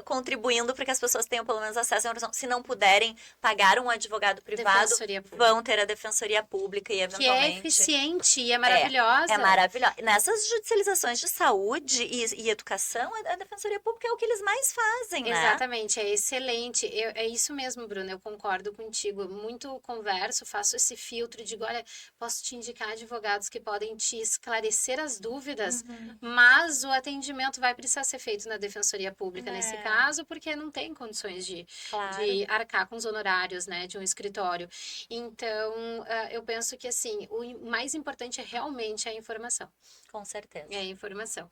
Speaker 2: contribuindo para que as pessoas tenham pelo menos acesso à informação. Se não puderem pagar um advogado privado, vão ter a defensoria pública e eventualmente...
Speaker 1: Que é eficiente e é maravilhosa.
Speaker 2: É maravilhosa. Nessas judicializações de saúde e educação, a defensoria pública é o que eles mais fazem, né?
Speaker 1: Exatamente, é excelente. É isso mesmo, Bruna, eu concordo contigo. Muito converso, faço esse filtro, digo, olha, posso te indicar advogados que podem te esclarecer as dúvidas, mas o atendimento vai precisar ser feito na defensoria pública nesse caso, porque não tem condições de arcar com os honorários, né, de um escritório. Então, eu penso que, assim, o mais importante é realmente a informação.
Speaker 2: Com certeza.
Speaker 1: É a informação.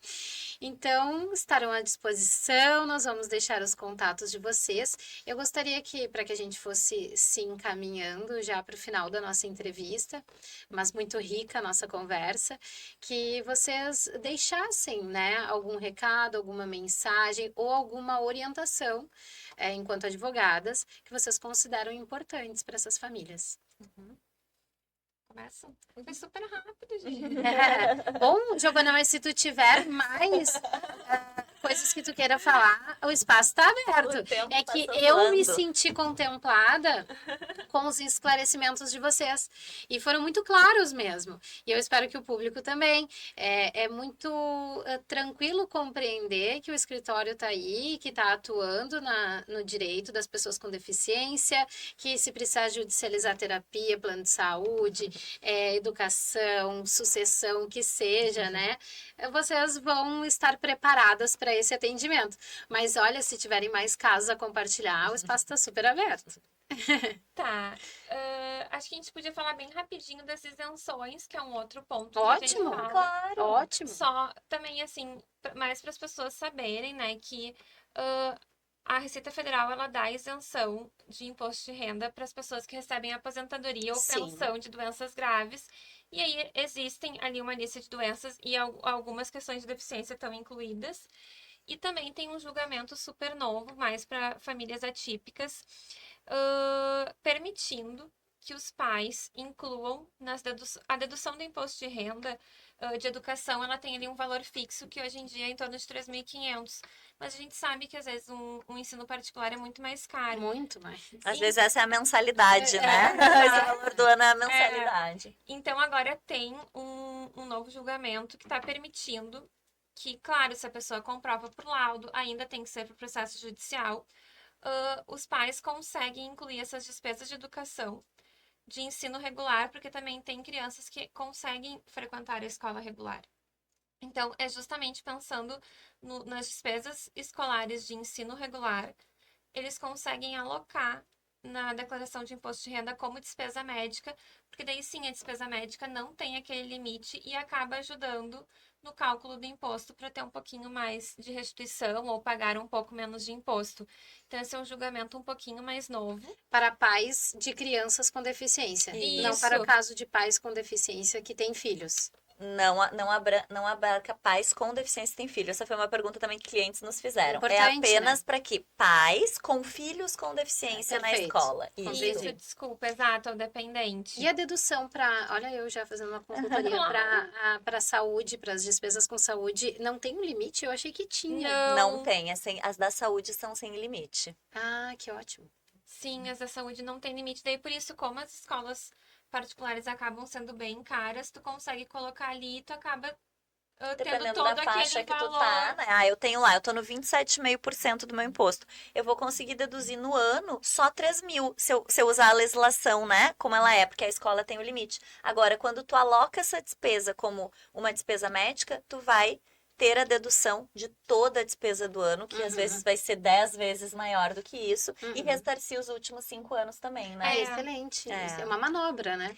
Speaker 1: Então, estarão à disposição, nós vamos deixar os contatos de vocês. Eu gostaria que, para que a gente fosse se encaminhando já para o final da nossa entrevista, mas muito rica a nossa conversa, que vocês deixassem, né, algum recado, alguma mensagem ou alguma orientação, enquanto advogadas, que vocês consideram importantes para essas famílias.
Speaker 3: Começa. Foi super rápido, gente.
Speaker 1: Bom, Giovana, mas se tu tiver mais coisas que tu queira falar, o espaço está aberto. É que eu me senti contemplada com os esclarecimentos de vocês. E foram muito claros mesmo. E eu espero que o público também. É muito tranquilo compreender que o escritório está aí, que está atuando no direito das pessoas com deficiência, que se precisar judicializar terapia, plano de saúde, educação, sucessão, que seja, né? Vocês vão estar preparadas para esse atendimento. Mas olha, se tiverem mais casos a compartilhar, o espaço está super aberto.
Speaker 3: Tá. Acho que a gente podia falar bem rapidinho das isenções, que é um outro ponto que
Speaker 1: Ótimo,
Speaker 3: a gente fala.
Speaker 2: Claro.
Speaker 1: Ótimo.
Speaker 3: Só também, assim, mais para as pessoas saberem, né, que a Receita Federal, ela dá isenção de imposto de renda para as pessoas que recebem aposentadoria ou pensão de doenças graves. E aí existem ali uma lista de doenças e algumas questões de deficiência estão incluídas. E também tem um julgamento super novo, mais para famílias atípicas, permitindo que os pais incluam a dedução do imposto de renda de educação. Ela tem ali um valor fixo que hoje em dia é em torno de 3.500. Mas a gente sabe que às vezes um ensino particular é muito mais caro.
Speaker 1: Muito mais.
Speaker 2: Às vezes essa é a mensalidade, né? Esse valor do ano é a mensalidade.
Speaker 3: Então agora tem um novo julgamento que está permitindo que, claro, se a pessoa comprova por laudo, ainda tem que ser para o processo judicial, os pais conseguem incluir essas despesas de educação de ensino regular, porque também tem crianças que conseguem frequentar a escola regular. Então, é justamente pensando nas despesas escolares de ensino regular, eles conseguem alocar na declaração de imposto de renda como despesa médica, porque daí sim a despesa médica não tem aquele limite e acaba ajudando no cálculo do imposto para ter um pouquinho mais de restituição ou pagar um pouco menos de imposto. Então, esse é um julgamento um pouquinho mais novo.
Speaker 1: Para pais de crianças com deficiência. Não para o caso de pais com deficiência que têm filhos.
Speaker 2: Não abarca pais com deficiência que têm filhos. Essa foi uma pergunta também que clientes nos fizeram.
Speaker 1: Importante,
Speaker 2: é apenas
Speaker 1: né?
Speaker 2: para que pais com filhos com deficiência na escola.
Speaker 3: Isso, desculpa, exato, é o dependente.
Speaker 1: E a dedução para, olha, eu já fazendo uma consultoria para saúde, para as despesas com saúde, não tem um limite? Eu achei que tinha.
Speaker 2: Não tem, as da saúde são sem limite.
Speaker 1: Ah, que ótimo.
Speaker 3: Sim, as da saúde não tem limite. Daí, por isso, como as escolas particulares acabam sendo bem caras, tu consegue colocar ali e tu acaba tendo
Speaker 2: Dependendo
Speaker 3: todo
Speaker 2: da
Speaker 3: aquele
Speaker 2: faixa que tu
Speaker 3: valor.
Speaker 2: tá, né? Ah, eu tenho lá, eu tô no 27,5% do meu imposto. Eu vou conseguir deduzir no ano só 3 mil, se eu usar a legislação, né? Como ela é, porque a escola tem o limite. Agora, quando tu aloca essa despesa como uma despesa médica, tu vai ter a dedução de toda a despesa do ano, que às vezes vai ser 10 vezes maior do que isso, e ressarcir os últimos 5 anos também, né?
Speaker 1: É
Speaker 3: É.
Speaker 1: excelente. Isso é
Speaker 2: É.
Speaker 1: uma manobra, né?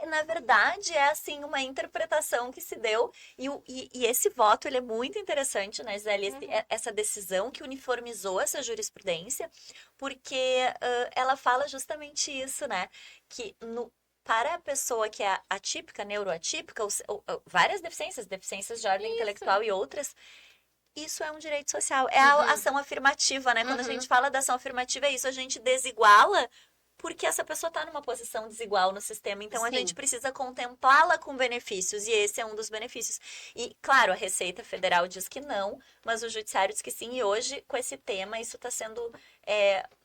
Speaker 2: Na verdade, é assim uma interpretação que se deu e esse voto ele é muito interessante, né, Gisele? Essa decisão que uniformizou essa jurisprudência, porque ela fala justamente isso, né? Que para a pessoa que é atípica, neuroatípica, várias deficiências de ordem intelectual e outras, isso é um direito social. É a ação afirmativa, né? Quando a gente fala da ação afirmativa, é isso, a gente desiguala porque essa pessoa está numa posição desigual no sistema. Então, a
Speaker 1: Sim.
Speaker 2: gente precisa contemplá-la com benefícios, e esse é um dos benefícios. E, claro, a Receita Federal diz que não, mas o Judiciário diz que sim, e hoje, com esse tema, isso está sendo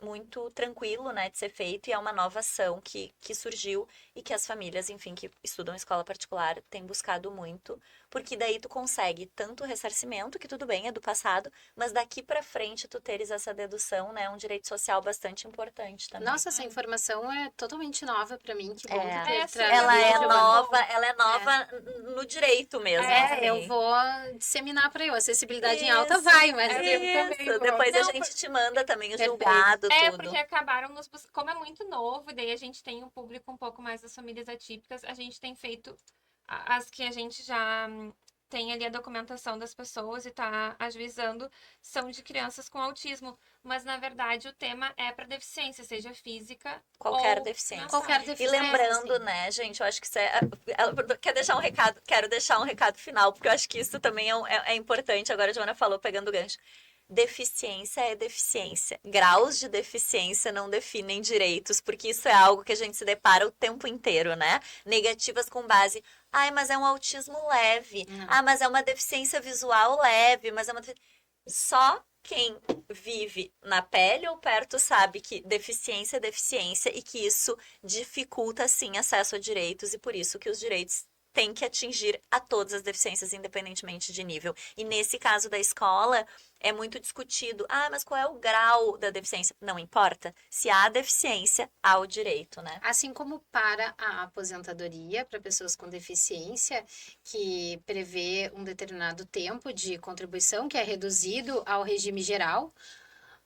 Speaker 2: muito tranquilo, né, de ser feito, e é uma nova ação que surgiu e que as famílias, enfim, que estudam em escola particular, têm buscado muito, porque daí tu consegue tanto o ressarcimento, que tudo bem, é do passado, mas daqui para frente tu teres essa dedução, né, é um direito social bastante importante também.
Speaker 1: Nossa, essa informação é totalmente nova para mim. Que bom tu
Speaker 3: É,
Speaker 1: ter
Speaker 3: super
Speaker 2: Ela é
Speaker 1: trazido.
Speaker 3: nova.
Speaker 2: ela é nova no direito mesmo.
Speaker 1: É, eu
Speaker 2: assim.
Speaker 1: vou disseminar para eu. Acessibilidade em alta
Speaker 2: Isso,
Speaker 1: vai, mas eu também
Speaker 2: Isso,
Speaker 1: vou.
Speaker 2: depois a
Speaker 3: Não,
Speaker 2: gente te manda também o
Speaker 1: Perfeito.
Speaker 2: julgado,
Speaker 3: É,
Speaker 2: tudo.
Speaker 3: porque acabaram como é muito novo, daí a gente tem um público um pouco mais das famílias atípicas, a gente tem feito as que a gente já tem ali a documentação das pessoas e tá ajuizando, são de crianças com autismo, mas na verdade o tema é para deficiência, seja física
Speaker 2: Qualquer
Speaker 3: ou
Speaker 2: deficiência.
Speaker 3: mental.
Speaker 1: Qualquer
Speaker 2: E
Speaker 1: deficiência.
Speaker 2: lembrando,
Speaker 1: sim.
Speaker 2: né, gente, eu acho que isso é. Quero deixar um recado final, porque eu acho que isso também é importante. Agora a Joana falou, pegando o gancho. Deficiência é deficiência. Graus de deficiência não definem direitos, porque isso é algo que a gente se depara o tempo inteiro, né? Negativas com base. Ai, mas é um autismo leve. Ah, mas é uma deficiência visual leve, mas é uma. Só quem vive na pele ou perto sabe que deficiência é deficiência e que isso dificulta, sim, acesso a direitos e por isso que os direitos têm que atingir a todas as deficiências, independentemente de nível. E nesse caso da escola, é muito discutido. Ah, mas qual é o grau da deficiência? Não importa. Se há deficiência, há o direito, né?
Speaker 1: Assim como para a aposentadoria para pessoas com deficiência, que prevê um determinado tempo de contribuição, que é reduzido ao regime geral,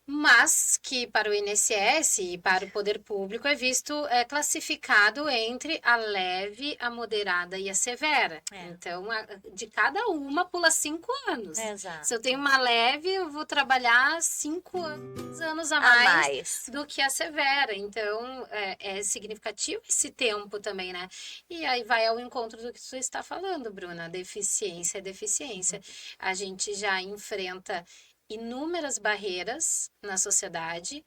Speaker 1: mas que para o INSS e para o poder público é visto, classificado entre a leve, a moderada e a severa. Então, de cada uma pula 5 anos.
Speaker 2: Exato.
Speaker 1: Se eu tenho uma leve, eu vou trabalhar 5 anos a mais do que a severa. Então, é significativo esse tempo também, né? E aí vai ao encontro do que tu está falando, Bruna. Deficiência é deficiência. A gente já enfrenta inúmeras barreiras na sociedade,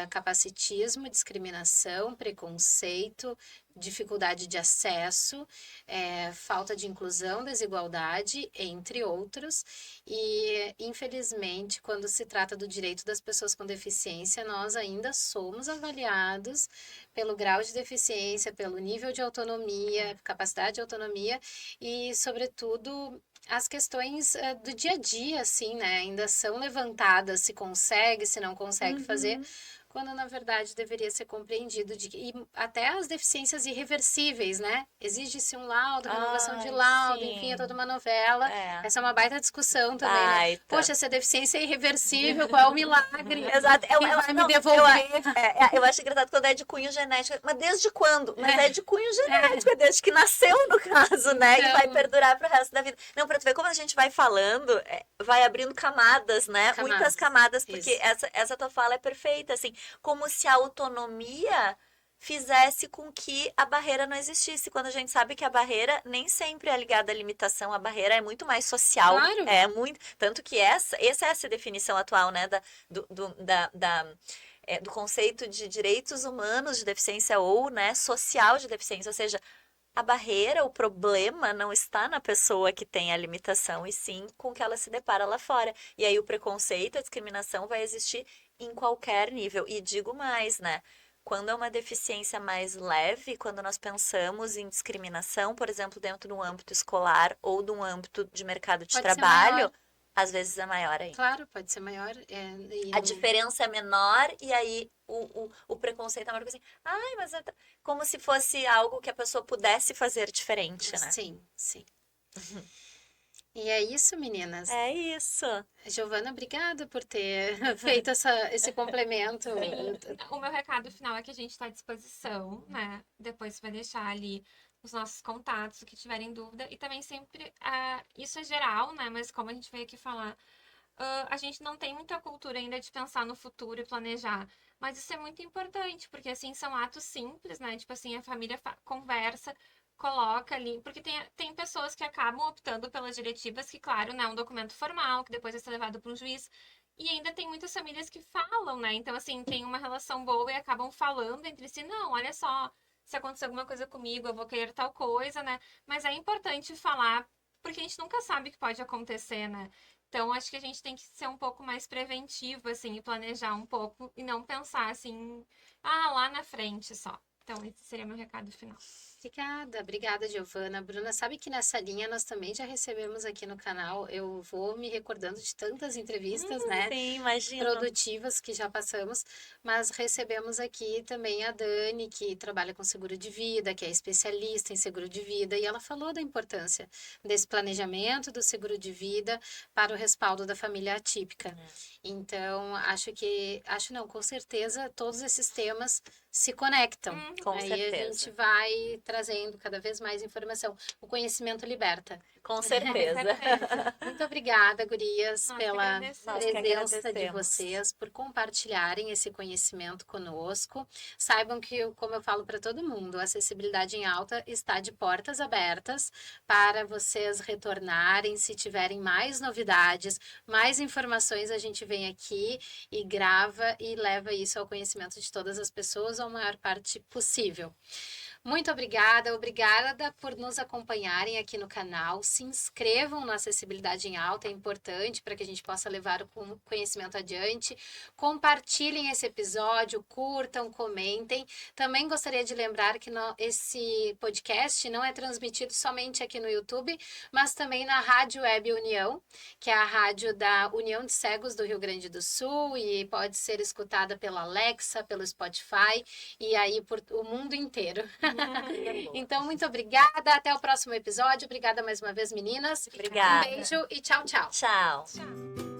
Speaker 1: capacitismo, discriminação, preconceito, dificuldade de acesso, falta de inclusão, desigualdade, entre outros. E, infelizmente, quando se trata do direito das pessoas com deficiência, nós ainda somos avaliados pelo grau de deficiência, pelo nível de autonomia, capacidade de autonomia e, sobretudo, as questões do dia a dia, assim, né? Ainda são levantadas, se consegue, se não consegue fazer, quando na verdade deveria ser compreendido e até as deficiências irreversíveis, né? Exige-se um laudo, renovação de laudo, enfim, é toda uma novela. Essa é uma baita discussão também, né? Poxa, se a deficiência é irreversível, qual é o milagre?
Speaker 2: Exato.
Speaker 1: Quem vai me devolver?
Speaker 2: Eu acho engraçado quando é de cunho genético. Mas desde quando? Mas é de cunho genético, é desde que nasceu, no caso, né? E vai perdurar pro resto da vida. Não, pra tu ver como a gente vai falando, vai abrindo camadas, né? Muitas camadas, porque essa tua fala é perfeita, assim. Como se a autonomia fizesse com que a barreira não existisse, quando a gente sabe que a barreira nem sempre é ligada à limitação, a barreira é muito mais social,
Speaker 1: Claro.
Speaker 2: Tanto que essa é essa definição atual, né, do conceito de direitos humanos de deficiência ou, né, social de deficiência, ou seja, a barreira, o problema não está na pessoa que tem a limitação, e sim com o que ela se depara lá fora. E aí o preconceito, a discriminação vai existir em qualquer nível. E digo mais, né? quando é uma deficiência mais leve, quando nós pensamos em discriminação, por exemplo, dentro de um âmbito escolar ou de um âmbito de mercado de
Speaker 1: Pode ser
Speaker 2: trabalho,
Speaker 1: maior.
Speaker 2: às vezes é maior ainda.
Speaker 1: Claro, pode ser maior.
Speaker 2: A diferença é menor e aí o preconceito é maior, assim, ai, mas como se fosse algo que a pessoa pudesse fazer diferente, né?
Speaker 1: Sim, sim. E é isso, meninas.
Speaker 2: É isso.
Speaker 1: Giovana, obrigada por ter feito esse complemento.
Speaker 3: O meu recado final é que a gente está à disposição, né? Depois vai deixar ali os nossos contatos, o que tiverem dúvida. E também sempre, isso é geral, né? Mas como a gente veio aqui falar, a gente não tem muita cultura ainda de pensar no futuro e planejar. Mas isso é muito importante, porque assim, são atos simples, né? Tipo assim, a família conversa, coloca ali, porque tem pessoas que acabam optando pelas diretivas, que, claro, não é um documento formal, que depois vai ser levado para um juiz. E ainda tem muitas famílias que falam, né? Então, assim, tem uma relação boa e acabam falando entre si, não, olha só, se acontecer alguma coisa comigo, eu vou querer tal coisa, né? Mas é importante falar, porque a gente nunca sabe o que pode acontecer, né? Então, acho que a gente tem que ser um pouco mais preventivo, assim, e planejar um pouco, e não pensar assim, lá na frente só. Então, esse seria meu recado final.
Speaker 1: Obrigada, Giovana. Bruna, sabe que nessa linha nós também já recebemos aqui no canal. Eu vou me recordando de tantas entrevistas, né?
Speaker 2: Sim, imagino.
Speaker 1: Produtivas que já passamos, mas recebemos aqui também a Dani, que trabalha com seguro de vida, que é especialista em seguro de vida, e ela falou da importância desse planejamento do seguro de vida para o respaldo da família atípica. Então, acho não, com certeza todos esses temas se conectam.
Speaker 2: Com
Speaker 1: Aí
Speaker 2: certeza.
Speaker 1: a gente vai trazendo cada vez mais informação. O conhecimento liberta.
Speaker 2: Com certeza.
Speaker 1: Muito obrigada, gurias,
Speaker 3: Nós que
Speaker 1: pela
Speaker 3: agradecemos.
Speaker 2: Nós que
Speaker 1: presença de
Speaker 2: agradecemos.
Speaker 1: vocês, por compartilharem esse conhecimento conosco. Saibam que, como eu falo para todo mundo, a Acessibilidade em Alta está de portas abertas para vocês retornarem. Se tiverem mais novidades, mais informações, a gente vem aqui e grava e leva isso ao conhecimento de todas as pessoas, ou a maior parte possível. Muito obrigada por nos acompanharem aqui no canal. Se inscrevam na Acessibilidade em Alta, é importante para que a gente possa levar o conhecimento adiante. Compartilhem esse episódio, curtam, comentem. Também gostaria de lembrar que esse podcast não é transmitido somente aqui no YouTube, mas também na Rádio Web União, que é a rádio da União de Cegos do Rio Grande do Sul, e pode ser escutada pela Alexa, pelo Spotify e aí por o mundo inteiro. Então, muito obrigada. Até o próximo episódio. Obrigada mais uma vez, meninas.
Speaker 2: Obrigada.
Speaker 1: Um beijo e tchau, tchau.
Speaker 2: Tchau.
Speaker 3: Tchau.